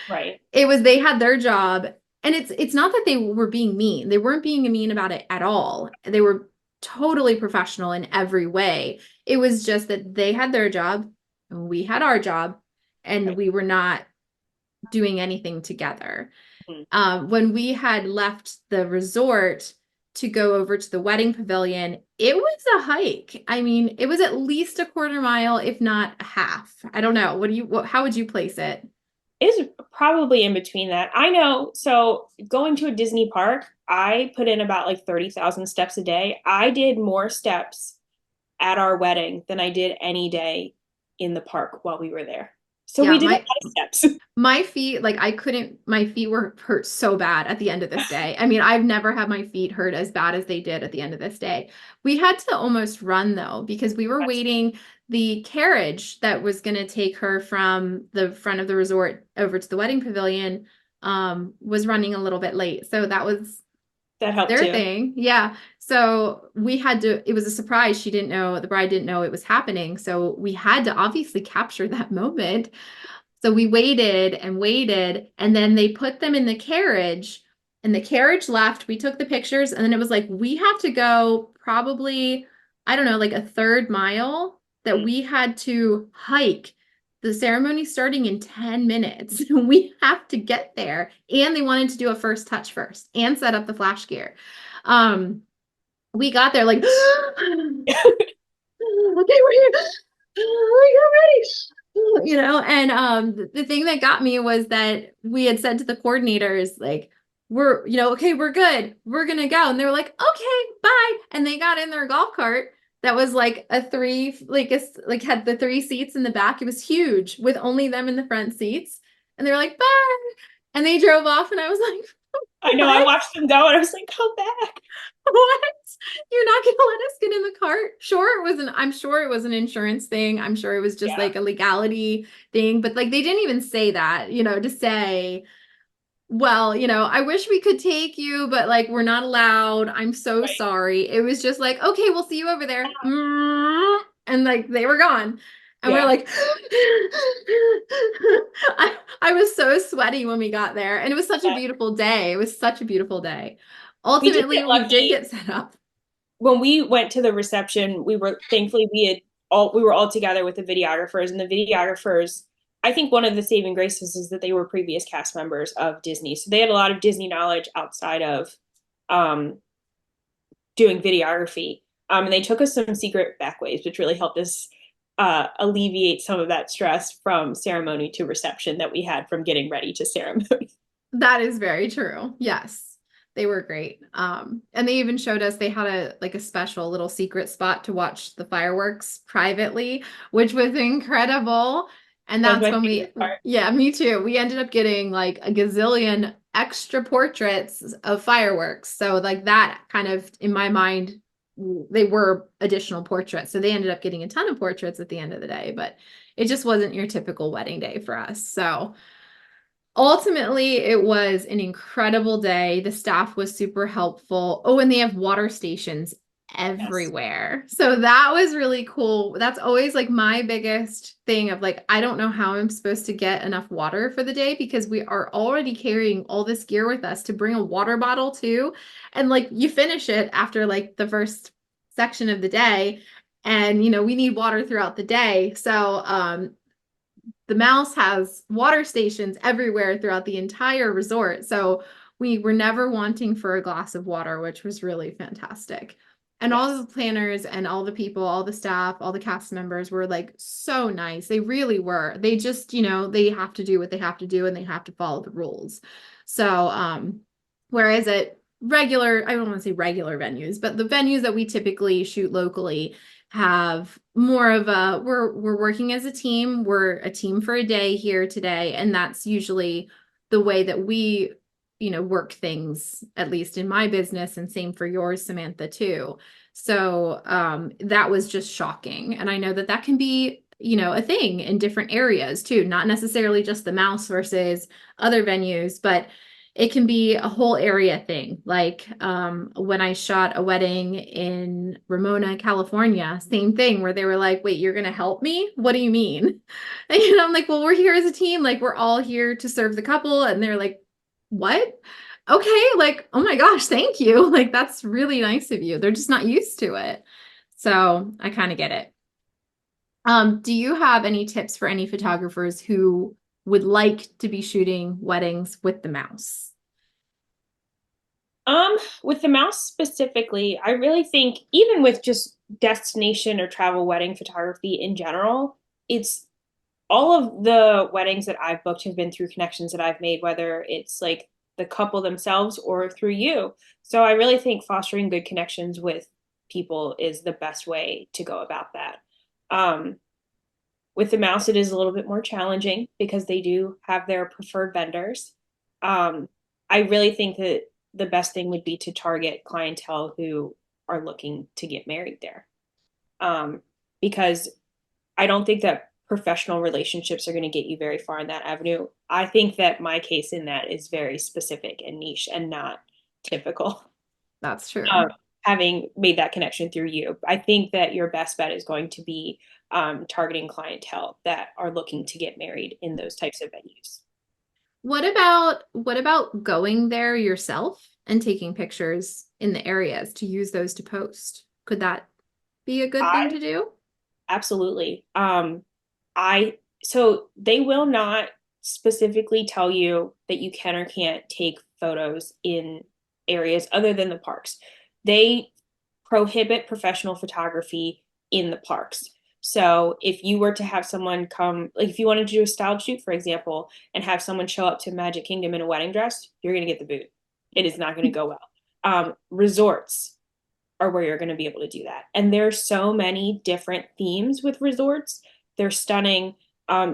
Right. It was they had their job. And it's not that they were being mean. They weren't being mean about it at all. They were totally professional in every way. It was just that they had their job and we had our job, and Right. we were not doing anything together. Mhm. When we had left the resort to go over to the wedding pavilion, it was a hike. I mean, it was at least a quarter mile, if not a half. I don't know. How would you place it? Is probably in between that. I know. So going to a Disney park, I put in about like 30,000 steps a day. I did more steps at our wedding than I did any day in the park while we were there. So Yeah, we did a my lot of steps. my feet, like I couldn't, my feet were hurt so bad at the end of this day. I mean, I've never had my feet hurt as bad as they did at the end of this day. We had to almost run though, because we were That's, waiting. The carriage that was going to take her from the front of the resort over to the wedding pavilion was running a little bit late. So that was that helped their too. thing. Yeah. So we had to, it was a surprise. She didn't know, the bride didn't know it was happening. So we had to obviously capture that moment. So we waited and waited, and then they put them in the carriage, and the carriage left. We took the pictures, and then it was like, we have to go probably, I don't know, like a third mile that Mhm. we had to hike. The ceremony starting in 10 minutes. We have to get there. And they wanted to do a first touch first and set up the flash gear. Um, we got there like, okay, we're here. We're ready. And the thing that got me was that we had said to the coordinators, like, we're, okay, we're good. We're gonna go. And they were like, okay, bye. And they got in their golf cart that was like a three, like had the three seats in the back. It was huge with only them in the front seats. And they were like, bye. And they drove off, and I was like, I know. I what? watched them go and I was like, come back. What? You're not gonna let us get in the cart? I'm sure it was an insurance thing. I'm sure it was just Yeah. like a legality thing, but like they didn't even say that, to say, well, I wish we could take you, but like we're not allowed. I'm so Right. sorry. It was just like, okay, we'll see you over there. And like they were gone. And we're Yeah. like, I was so sweaty when we got there. And it was such a Yeah. beautiful day. It was such a beautiful day. We did get Ultimately, we did lucky get set up. when we went to the reception. We were thankfully we were all together with the videographers, and the videographers, I think one of the saving graces is that they were previous cast members of Disney. So they had a lot of Disney knowledge outside of um, doing videography. And they took us some secret backways, which really helped us alleviate some of that stress from ceremony to reception that we had from getting ready to ceremony. That is very true. Yes. They were great. And they even showed us they had a special little secret spot to watch the fireworks privately, which was incredible. And That was that's my when favorite part. yeah, me too. We ended up getting like a gazillion extra portraits of fireworks. So, like, that kind of, in my mind, they were additional portraits. So, they ended up getting a ton of portraits at the end of the day, but it just wasn't your typical wedding day for us. So, ultimately, it was an incredible day. The staff was super helpful. Oh, and they have water stations Yes. everywhere. So that was really cool. That's always like my biggest thing of like, I don't know how I'm supposed to get enough water for the day because we are already carrying all this gear with us to bring a water bottle too. And like you finish it after like the first section of the day. And we need water throughout the day. So the mouse has water stations everywhere throughout the entire resort. So we were never wanting for a glass of water, which was really fantastic. And all Yes. the planners and all the people, all the staff, all the cast members were like so nice. They really were. They just, they have to do what they have to do and they have to follow the rules. So, whereas at I don't want to say regular venues, but the venues that we typically shoot locally, have more of a we're working as a team. We're a team for a day here today, and that's usually the way that we work things, at least in my business, and same for yours, Samantha, too. So that was just shocking, and I know that that can be a thing in different areas too, not necessarily just the mouse versus other venues, but it can be a whole area thing. Like when I shot a wedding in Ramona, California, same thing where they were like, wait, you're going to help me? What do you mean? And I'm like, well, we're here as a team. Like, we're all here to serve the couple. And they're like, what? Okay. Like, oh my gosh, thank you. Like, that's really nice of you. They're just not used to it. So I kind of get it. Do you have any tips for any photographers who would like to be shooting weddings with the mouse? With the mouse specifically, I really think even with just destination or travel wedding photography in general, it's all of the weddings that I've booked have been through connections that I've made, whether it's like the couple themselves or through you. So I really think fostering good connections with people is the best way to go about that. Um, with the mouse, it is a little bit more challenging because they do have their preferred vendors. Um, I really think that the best thing would be to target clientele who are looking to get married there. Um, because I don't think that professional relationships are going to get you very far in that avenue. I think that my case in that is very specific and niche and not typical. That's Um, true. having made that connection through you, I think that your best bet is going to be targeting clientele that are looking to get married in those types of venues. What about going there yourself and taking pictures in the areas to use those to post? Could that be a good thing I to do? absolutely. I so they will not specifically tell you that you can or can't take photos in areas other than the parks. They prohibit professional photography in the parks. So if you were to have someone come, like if you wanted to do a styled shoot, for example, and have someone show up to Magic Kingdom in a wedding dress, you're going to get the boot. It is not going to go well. Resorts are where you're going to be able to do that. And there's so many different themes with resorts. They're stunning.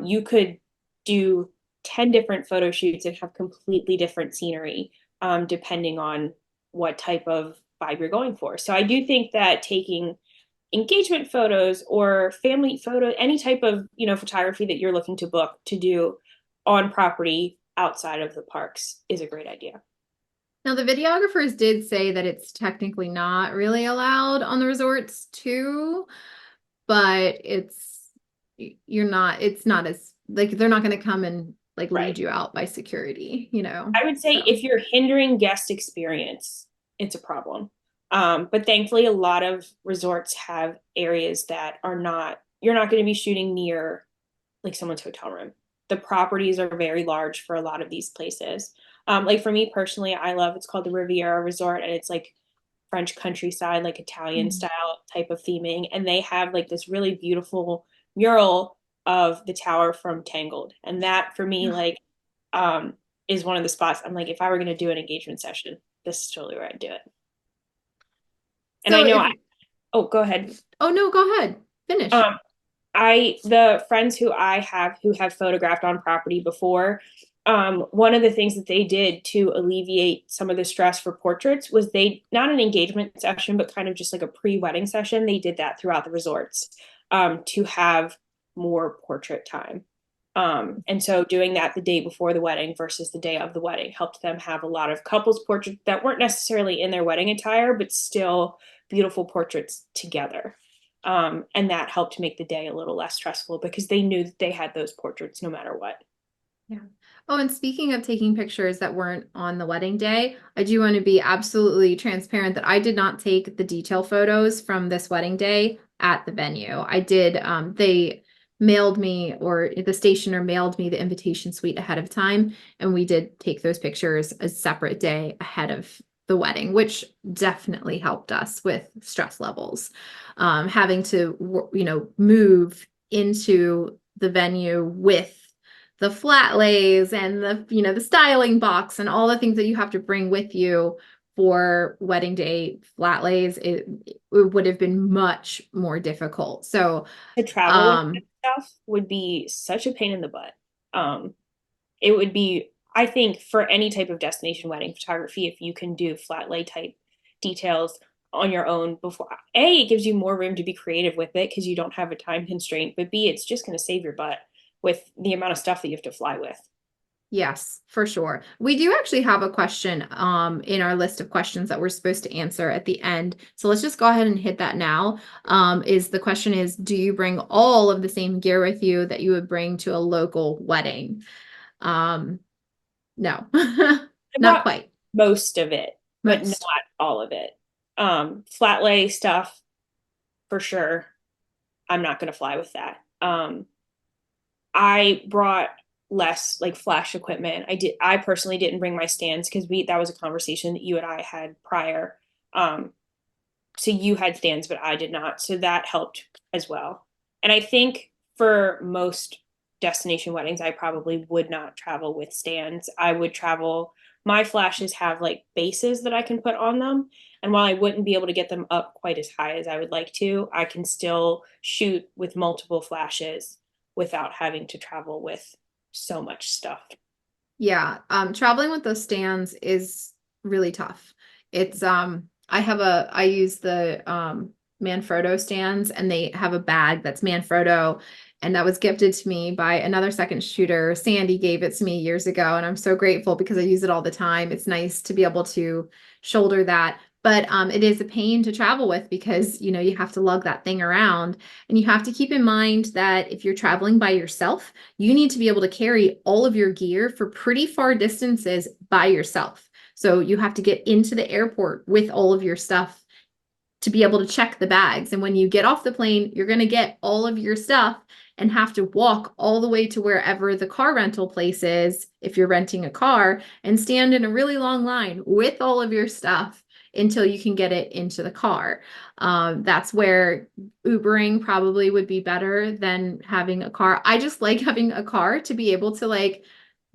You could do 10 different photo shoots and have completely different scenery, depending on what type of vibe you're going for. So I do think that taking engagement photos or family photo, any type of, photography that you're looking to book to do on property outside of the parks is a great idea. Now, the videographers did say that it's technically not really allowed on the resorts too, but it's not as like they're not going to come and like lead Right. you out by security. I would say So if you're hindering guest experience, it's a problem. But thankfully, a lot of resorts have areas that are not, you're not going to be shooting near like someone's hotel room. The properties are very large for a lot of these places. Like for me personally, I love, it's called the Riviera Resort, and it's like French countryside, like Italian Mhm. style type of theming. And they have like this really beautiful mural of the tower from Tangled. And that for me, like, um, is one of the spots I'm like, if I were going to do an engagement session, this is totally where I'd do it. And I So know if I, oh, go ahead. oh no, go ahead. Um, Finish. The friends who I have who have photographed on property before, one of the things that they did to alleviate some of the stress for portraits was they, not an engagement session, but kind of just like a pre-wedding session. They did that throughout the resorts, to have more portrait time. And so doing that the day before the wedding versus the day of the wedding helped them have a lot of couples portraits that weren't necessarily in their wedding attire, but still beautiful portraits together. And that helped make the day a little less stressful because they knew that they had those portraits no matter what. Yeah. Oh, and speaking of taking pictures that weren't on the wedding day, I do want to be absolutely transparent that I did not take the detail photos from this wedding day at the venue. I did, they mailed me, or the stationer mailed me the invitation suite ahead of time, and we did take those pictures a separate day ahead of the wedding, which definitely helped us with stress levels. Having to, move into the venue with the flat lays and the styling box and all the things that you have to bring with you for wedding day flat lays, it would have been much more difficult. So, To travel with that um, stuff would be such a pain in the butt. Um, it would be, I think, for any type of destination wedding photography, if you can do flat lay type details on your own before, A, it gives you more room to be creative with it because you don't have a time constraint, but B, it's just going to save your butt with the amount of stuff that you have to fly with. yes, for sure. We do actually have a question in our list of questions that we're supposed to answer at the end. So let's just go ahead and hit that now. Is the question is, do you bring all of the same gear with you that you would bring to a local wedding? Um, no, I not brought quite. most of it, but not Most. all of it. Flat lay stuff for sure. I'm not going to fly with that. I brought less like flash equipment. I personally didn't bring my stands because we that was a conversation that you and I had prior. Um, so you had stands, but I did not. So that helped as well. And I think for most destination weddings, I probably would not travel with stands. I would travel, my flashes have like bases that I can put on them. And while I wouldn't be able to get them up quite as high as I would like to, I can still shoot with multiple flashes without having to travel with so much stuff. Yeah, traveling with those stands is really tough. It's I use the Manfrotto stands, and they have a bag that's Manfrotto, and that was gifted to me by another second shooter. Sandy gave it to me years ago, and I'm so grateful because I use it all the time. It's nice to be able to shoulder that. But it is a pain to travel with because you have to lug that thing around, and you have to keep in mind that if you're traveling by yourself, you need to be able to carry all of your gear for pretty far distances by yourself. So you have to get into the airport with all of your stuff to be able to check the bags. And when you get off the plane, you're going to get all of your stuff and have to walk all the way to wherever the car rental place is, if you're renting a car, and stand in a really long line with all of your stuff until you can get it into the car. That's where Ubering probably would be better than having a car. I just like having a car to be able to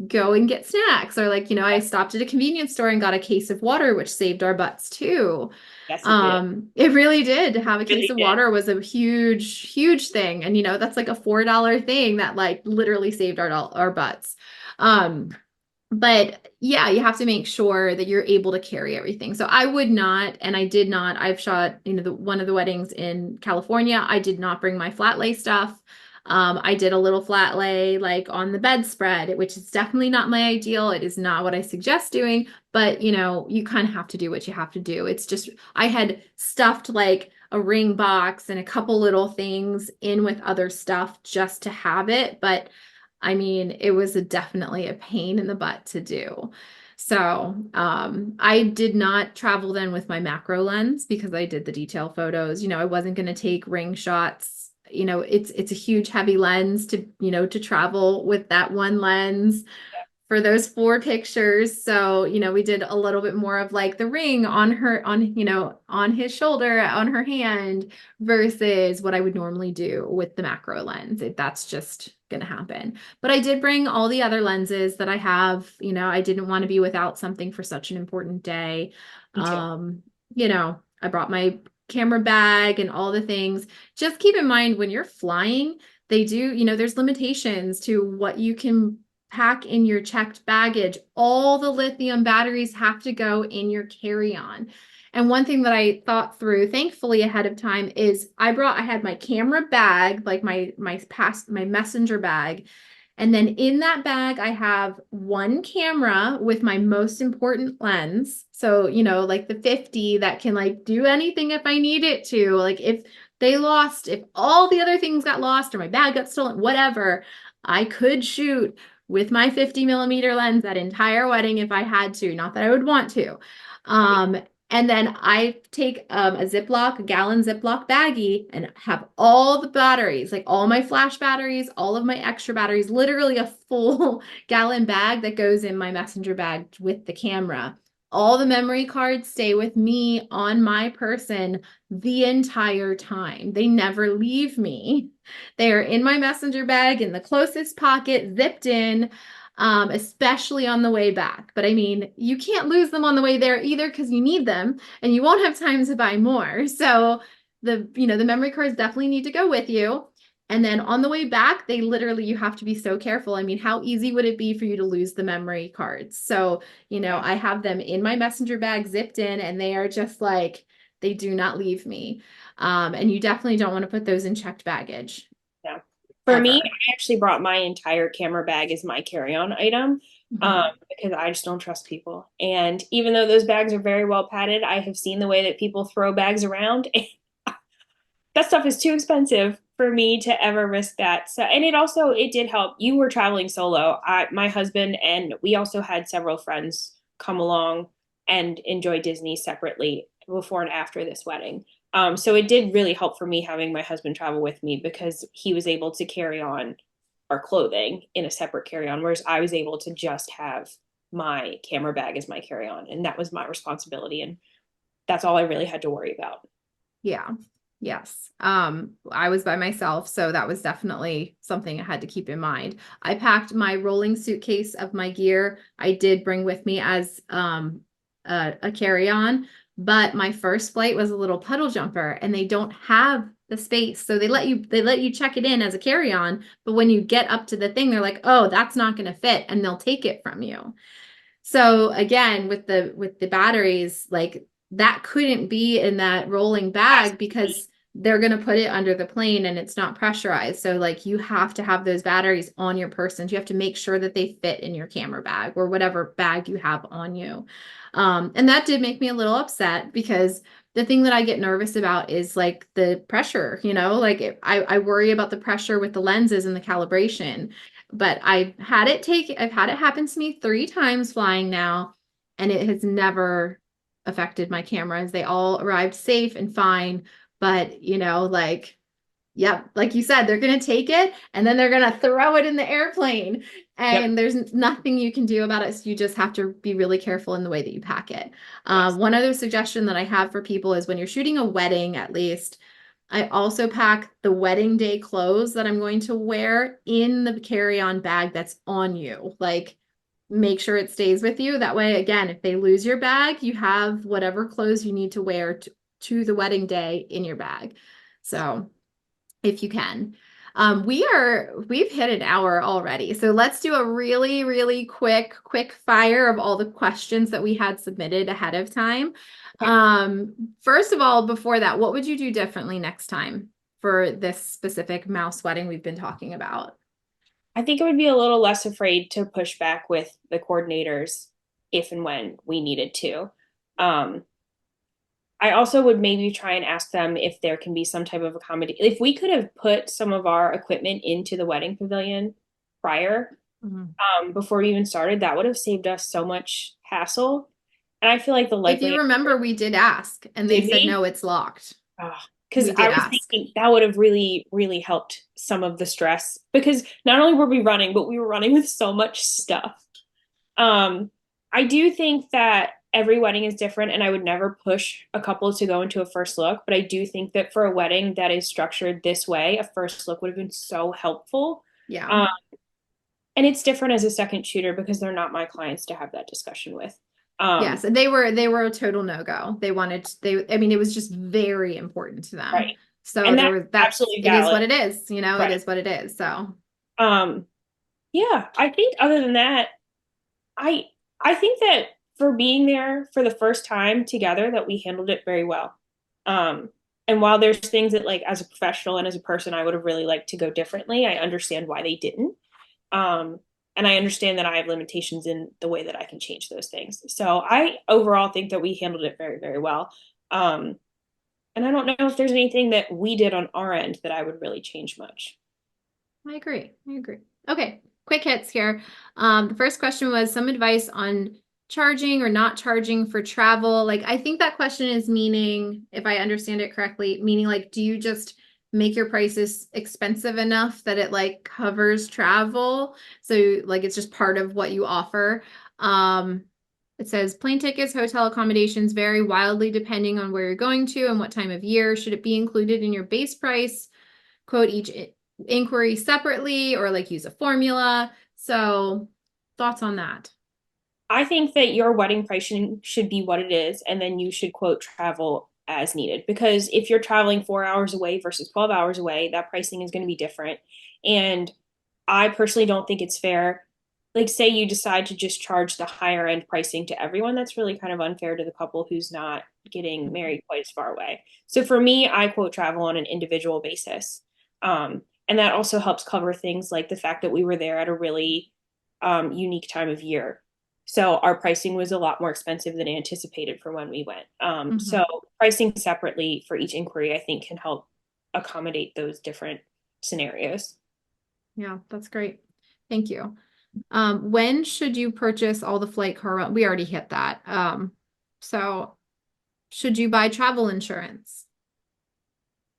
go and get snacks, or I stopped at a convenience store and got a case of water, which saved our butts too. Yes, it did. It really did. To have a It case really of did. water was a huge, huge thing. And that's like a $4 thing that literally saved our butts. Um, but yeah, you have to make sure that you're able to carry everything. So I would not, and I did not. I've shot, one of the weddings in California. I did not bring my flat lay stuff. I did a little flat lay on the bedspread, which is definitely not my ideal. It is not what I suggest doing, but you kind of have to do what you have to do. It's just, I had stuffed a ring box and a couple little things in with other stuff just to have it. But I mean, it was definitely a pain in the butt to do. So, I did not travel then with my macro lens because I did the detail photos. I wasn't going to take ring shots. It's a huge heavy lens to travel with that one lens for those 4 pictures. So, we did a little bit more of the ring on on his shoulder, on her hand, versus what I would normally do with the macro lens. That's just going to happen. But I did bring all the other lenses that I have. I didn't want to be without something for such an important day. Me too. I brought my camera bag and all the things. Just keep in mind when you're flying, they do, there's limitations to what you can pack in your checked baggage. All the lithium batteries have to go in your carry-on. And one thing that I thought through, thankfully ahead of time, is I had my camera bag, like my messenger bag. And then in that bag, I have one camera with my most important lens. So, like the 50 that can like do anything if I need it to. Like if all the other things got lost or my bag got stolen, whatever, I could shoot with my 50 millimeter lens that entire wedding if I had to. Not that I would want to. Um, and then I take a gallon Ziploc baggie and have all the batteries, like all my flash batteries, all of my extra batteries, literally a full gallon bag that goes in my messenger bag with the camera. All the memory cards stay with me on my person the entire time. They never leave me. They are in my messenger bag in the closest pocket, zipped in, especially on the way back. But I mean, you can't lose them on the way there either because you need them and you won't have time to buy more. So the memory cards definitely need to go with you. And then on the way back, you have to be so careful. I mean, how easy would it be for you to lose the memory cards? So, I have them in my messenger bag zipped in and they are just like, they do not leave me. And you definitely don't want to put those in checked baggage Yeah. For me, ever. I actually brought my entire camera bag as my carry-on item, Mhm. because I just don't trust people. And even though those bags are very well padded, I have seen the way that people throw bags around. That stuff is too expensive for me to ever risk that. So, and it did help. You were traveling solo. My husband and we also had several friends come along and enjoy Disney separately before and after this wedding. So it did really help for me having my husband travel with me because he was able to carry on our clothing in a separate carry-on, whereas I was able to just have my camera bag as my carry-on, and that was my responsibility, and that's all I really had to worry about. Yeah. Yes. I was by myself, so that was definitely something I had to keep in mind. I packed my rolling suitcase of my gear. I did bring with me as a carry-on, but my first flight was a little puddle jumper and they don't have the space. So they let you check it in as a carry-on, but when you get up to the thing, they're like, "Oh, that's not going to fit," and they'll take it from you. So again, with the batteries, like that couldn't be in that rolling bag because they're going to put it under the plane and it's not pressurized. So like you have to have those batteries on your person. You have to make sure that they fit in your camera bag or whatever bag you have on you. And that did make me a little upset because the thing that I get nervous about is like the pressure, like I worry about the pressure with the lenses and the calibration. But I've had it happen to me 3 times flying now, and it has never affected my cameras. They all arrived safe and fine. But, like, yep, like you said, they're going to take it and then they're going to throw it in the airplane. Yep. And there's nothing you can do about it. So you just have to be really careful in the way that you pack it. Yes. One other suggestion that I have for people is when you're shooting a wedding, at least, I also pack the wedding day clothes that I'm going to wear in the carry-on bag that's on you. Like, make sure it stays with you. That way, again, if they lose your bag, you have whatever clothes you need to wear to the wedding day in your bag. So, if you can. We've hit an hour already. So let's do a really, really quick fire of all the questions that we had submitted ahead of time. Okay. First of all, before that, what would you do differently next time for this specific mouse wedding we've been talking about? I think I would be a little less afraid to push back with the coordinators if and when we needed to. Um, I also would maybe try and ask them if there can be some type of accommodation. If we could have put some of our equipment into the wedding pavilion prior, Mhm. before we even started, that would have saved us so much hassle. And I feel like the If you likely remember, we did ask and they did said, we? no, it's locked. Because We I did was ask. thinking that would have really, really helped some of the stress because not only were we running, but we were running with so much stuff. Um, I do think that every wedding is different, and I would never push a couple to go into a first look. But I do think that for a wedding that is structured this way, a first look would have been so helpful. Yeah. Um, and it's different as a second shooter because they're not my clients to have that discussion with. Um, Yes, and they were a total no-go. I mean, it was just very important to them. right. So And that's absolutely it is valid. what it is, it Right. is what it is. So Um, yeah, I think other than that, I I think that for being there for the first time together that we handled it very well. Um, and while there's things that like as a professional and as a person I would have really liked to go differently, I understand why they didn't. Um, and I understand that I have limitations in the way that I can change those things. So I overall think that we handled it very, very well. Um, and I don't know if there's anything that we did on our end that I would really change much. I agree. I agree. Okay, quick hits here. The first question was some advice on charging or not charging for travel. Like, I think that question is meaning, if I understand it correctly, meaning like, do you just make your prices expensive enough that it like covers travel? So like it's just part of what you offer. Um, it says plane tickets, hotel accommodations vary wildly depending on where you're going to and what time of year. Should it be included in your base price? Quote each inquiry separately or like use a formula. So, thoughts on that? I think that your wedding pricing should be what it is, and then you should quote travel as needed. Because if you're traveling 4 hours away versus 12 hours away, that pricing is going to be different. And I personally don't think it's fair. Like, say you decide to just charge the higher end pricing to everyone, that's really kind of unfair to the couple who's not getting married quite as far away. So for me, I quote travel on an individual basis. And that also helps cover things like the fact that we were there at a really unique time of year. So our pricing was a lot more expensive than anticipated for when we went. So Mhm. pricing separately for each inquiry, I think, can help accommodate those different scenarios. Yeah, that's great. Thank you. When should you purchase all the flight car? We already hit that. So should you buy travel insurance?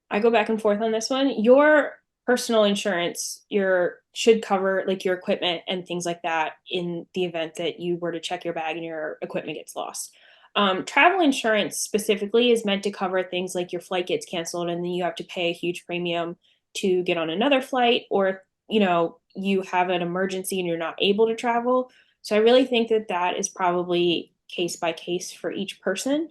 I go back and forth on this one. Your personal insurance, your should cover like your equipment and things like that in the event that you were to check your bag and your equipment gets lost. Travel insurance specifically is meant to cover things like your flight gets canceled and then you have to pay a huge premium to get on another flight, or you have an emergency and you're not able to travel. So I really think that that is probably case by case for each person.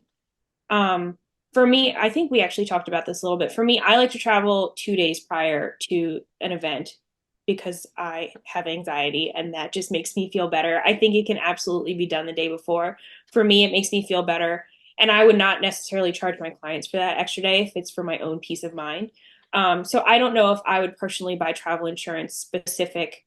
Um, for me, I think we actually talked about this a little bit. For me, I like to travel 2 days prior to an event because I have anxiety and that just makes me feel better. I think it can absolutely be done the day before. For me, it makes me feel better. And I would not necessarily charge my clients for that extra day if it's for my own peace of mind. So I don't know if I would personally buy travel insurance specific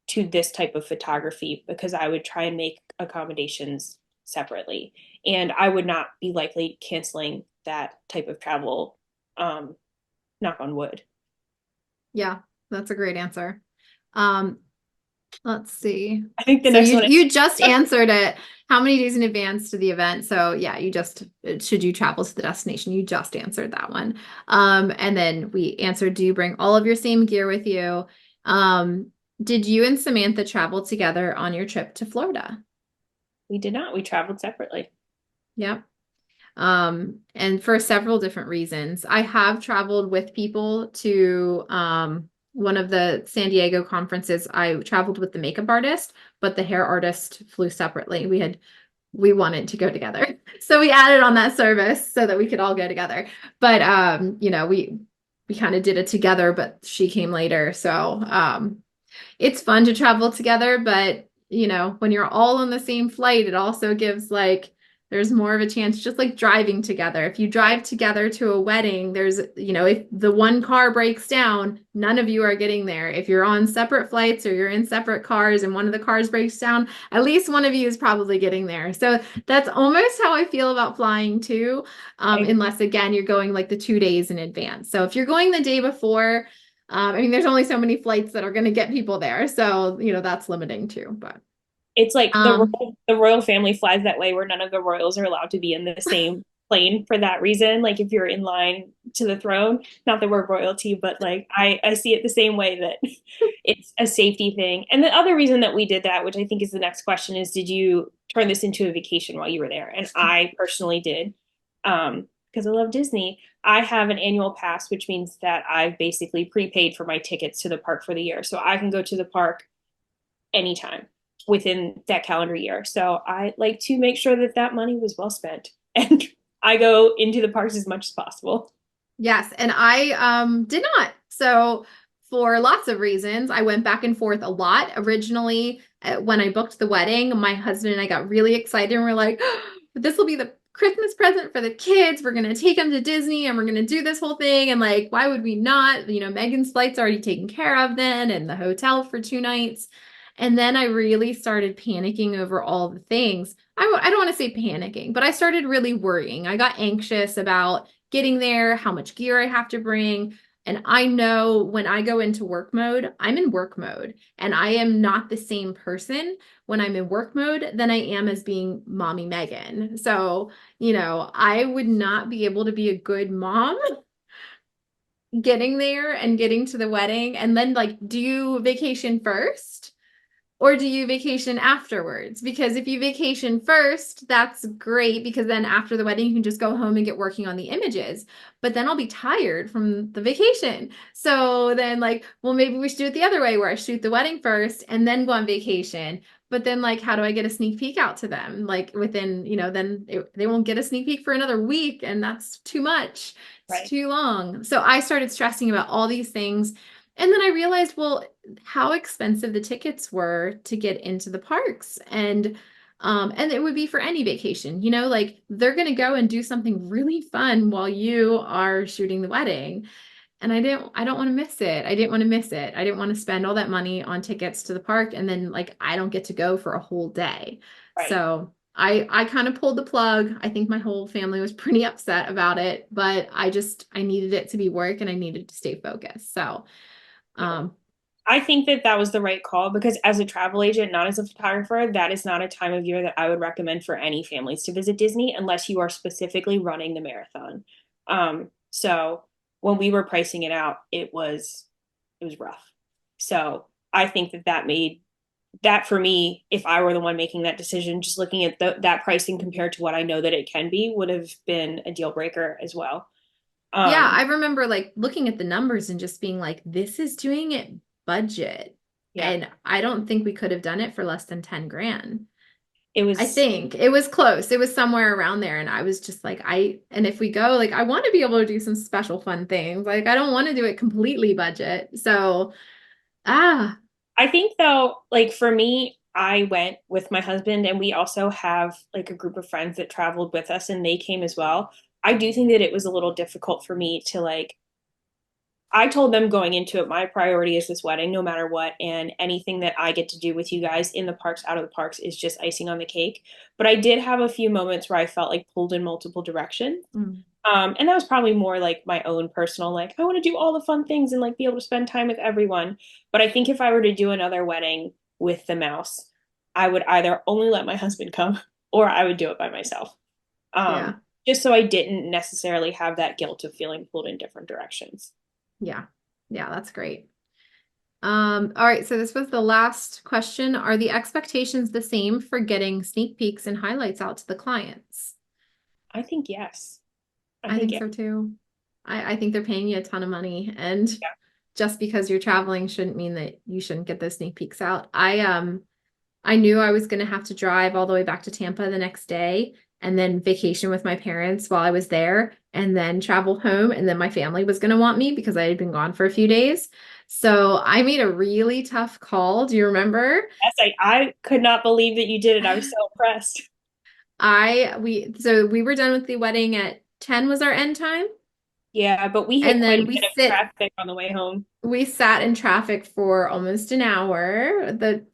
to this type of photography because I would try and make accommodations separately. And I would not be likely canceling that type of travel, um, knock on wood. Yeah, that's a great answer. Um, let's see. I think the So next one you just answered it. How many days in advance to the event? So yeah, you just should you travel to the destination? You just answered that one. And then we answered, do you bring all of your same gear with you? Um, did you and Samantha travel together on your trip to Florida? we did not. We traveled separately. Yep. And for several different reasons. I have traveled with people to one of the San Diego conferences. I traveled with the makeup artist, but the hair artist flew separately. We wanted to go together. So we added on that service so that we could all go together. But we kind of did it together, but she came later. So it's fun to travel together, but when you're all on the same flight, it also gives like there's more of a chance, just like driving together. If you drive together to a wedding, if the one car breaks down, none of you are getting there. If you're on separate flights or you're in separate cars and one of the cars breaks down, at least one of you is probably getting there. So that's almost how I feel about flying too, I, unless again, you're going like the 2 days in advance. So if you're going the day before, I mean, there's only so many flights that are going to get people there, so that's limiting too. But it's like um, the royal family flies that way where none of the royals are allowed to be in the same plane for that reason. Like if you're in line to the throne, not that we're royalty, but like I see it the same way that it's a safety thing. And the other reason that we did that, which I think is the next question, is did you turn this into a vacation while you were there? And I personally did, because I love Disney. I have an annual pass, which means that I've basically prepaid for my tickets to the park for the year. So I can go to the park anytime. within that calendar year. So I like to make sure that that money was well spent and I go into the parks as much as possible. Yes, and I did not. So for lots of reasons, I went back and forth a lot. Originally, when I booked the wedding, my husband and I got really excited and we're like, this will be the Christmas present for the kids. We're gonna take them to Disney and we're gonna do this whole thing. And like, why would we not? You know, Megan's flight's already taken care of then, and the hotel for 2 nights. And then I really started panicking over all the things. I don't want to say panicking, but I started really worrying. I got anxious about getting there, how much gear I have to bring. And I know when I go into work mode, I'm in work mode. And I am not the same person when I'm in work mode than I am as being mommy Megan. So, you know, I would not be able to be a good mom getting there and getting to the wedding. And then, like, do you vacation first? Or do you vacation afterwards? Because if you vacation first, that's great because then after the wedding, you can just go home and get working on the images. But then I'll be tired from the vacation. So then, like, well, maybe we should do it the other way where I shoot the wedding first and then go on vacation. But then, like, how do I get a sneak peek out to them? Like, within, you know, then they won't get a sneak peek for another week, and that's too much. It's Right. too long. So I started stressing about all these things. And then I realized, well, how expensive the tickets were to get into the parks. And it would be for any vacation, you know, like they're going to go and do something really fun while you are shooting the wedding. And I don't want to miss it. I didn't want to miss it. I didn't want to spend all that money on tickets to the park and then like I don't get to go for a whole day. Right. So I kind of pulled the plug. I think my whole family was pretty upset about it, but I needed it to be work and I needed to stay focused. So Yeah. um, I think that that was the right call because as a travel agent, not as a photographer, that is not a time of year that I would recommend for any families to visit Disney unless you are specifically running the marathon. So when we were pricing it out, it was rough. So I think that that made that for me, if I were the one making that decision, just looking at that pricing compared to what I know that it can be would have been a deal breaker as well. Yeah, Um, I remember like looking at the numbers and just being like, this is doing it budget. yeah, And I don't think we could have done it for less than 10 grand. it I was think it was close. It was somewhere around there. And I was just like, and if we go, like, I want to be able to do some special fun things. Like, I don't want to do it completely budget. So, ah, I think though, like for me, I went with my husband and we also have like a group of friends that traveled with us and they came as well. I do think that it was a little difficult for me to like I told them going into it, my priority is this wedding, no matter what, and anything that I get to do with you guys in the parks, out of the parks, is just icing on the cake. But I did have a few moments where I felt like pulled in multiple directions. mm, And that was probably more like my own personal, like, I want to do all the fun things and like be able to spend time with everyone. But I think if I were to do another wedding with the mouse, I would either only let my husband come or I would do it by myself. Um, yeah, just so I didn't necessarily have that guilt of feeling pulled in different directions. yeah, yeah, that's great. All right, so this was the last question. Are the expectations the same for getting sneak peeks and highlights out to the clients? I think yes. I I think think yes. so too. I think they're paying you a ton of money, and just because you're traveling shouldn't mean that you shouldn't get those sneak peeks out. I knew I was gonna have to drive all the way back to Tampa the next day and then vacation with my parents while I was there and then travel home and then my family was gonna want me because I had been gone for a few days. So I made a really tough call. Do you remember? Yes, I could not believe that you did it. I was so impressed. So we were done with the wedding at 10 was our end time. Yeah, but we hit And quite then a bit of traffic on the way home. we sat in traffic for almost an hour. The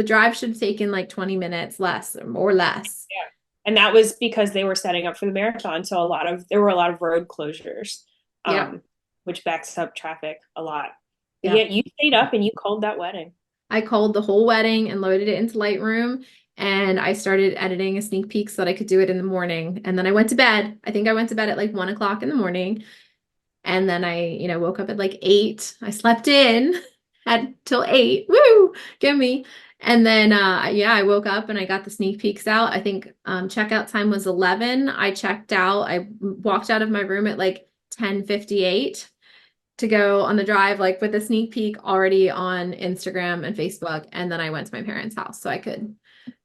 drive should have taken like 20 minutes less or less. Yeah. And that was because they were setting up for the marathon. So there were a lot of road closures, Yep. um, which backs up traffic a lot. But yeah, Yep. you stayed up and you called that wedding. I called the whole wedding and loaded it into Lightroom and I started editing a sneak peek so that I could do it in the morning. And then I went to bed. I think I went to bed at like 1 o'clock in the morning. And then I woke up at like 8. I slept in had till 8. Woo! Give me. And then yeah, I woke up and I got the sneak peeks out. I think checkout time was 11. I checked out. I walked out of my room at like 10:58. to go on the drive, like with a sneak peek already on Instagram and Facebook. And then I went to my parents' house so I could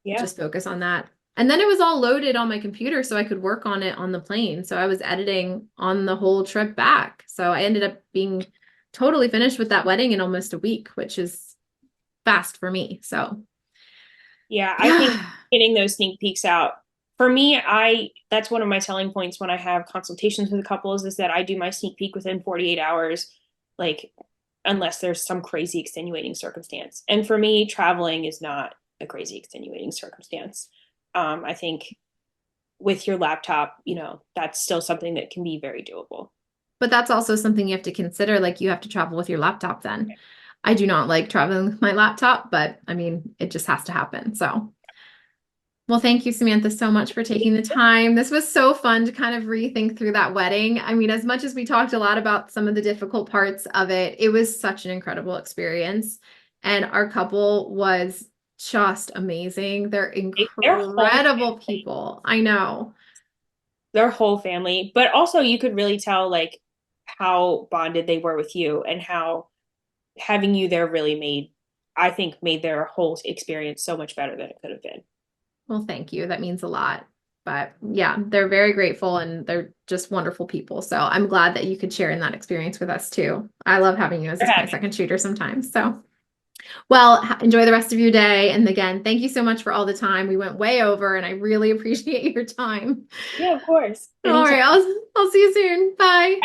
Yeah. just focus on that. And then it was all loaded on my computer so I could work on it on the plane. So I was editing on the whole trip back. So I ended up being totally finished with that wedding in almost a week, which is fast for me. So Yeah, I think yeah. getting those sneak peeks out for me, I that's one of my selling points when I have consultations with couples is that I do my sneak peek within 48 hours, like unless there's some crazy extenuating circumstance. And for me, traveling is not a crazy extenuating circumstance. I think with your laptop, that's still something that can be very doable. But that's also something you have to consider. Like you have to travel with your laptop then. I do not like traveling with my laptop, but I mean, it just has to happen. So, well, thank you, Samantha, so much for taking the time. This was so fun to kind of rethink through that wedding. I mean, as much as we talked a lot about some of the difficult parts of it, it was such an incredible experience. And our couple was just amazing. They're Their whole incredible people. I know. their whole family, but also you could really tell like how bonded they were with you and how having you there really I think made their whole experience so much better than it could have been. Well, thank you. That means a lot. But yeah, they're very grateful and they're just wonderful people. So I'm glad that you could share in that experience with us too. I love having you as my second shooter sometimes. So, well, enjoy the rest of your day. And again, thank you so much for all the time. We went way over and I really appreciate your time. Yeah, of course. All Anytime. right, I'll see you soon. Bye.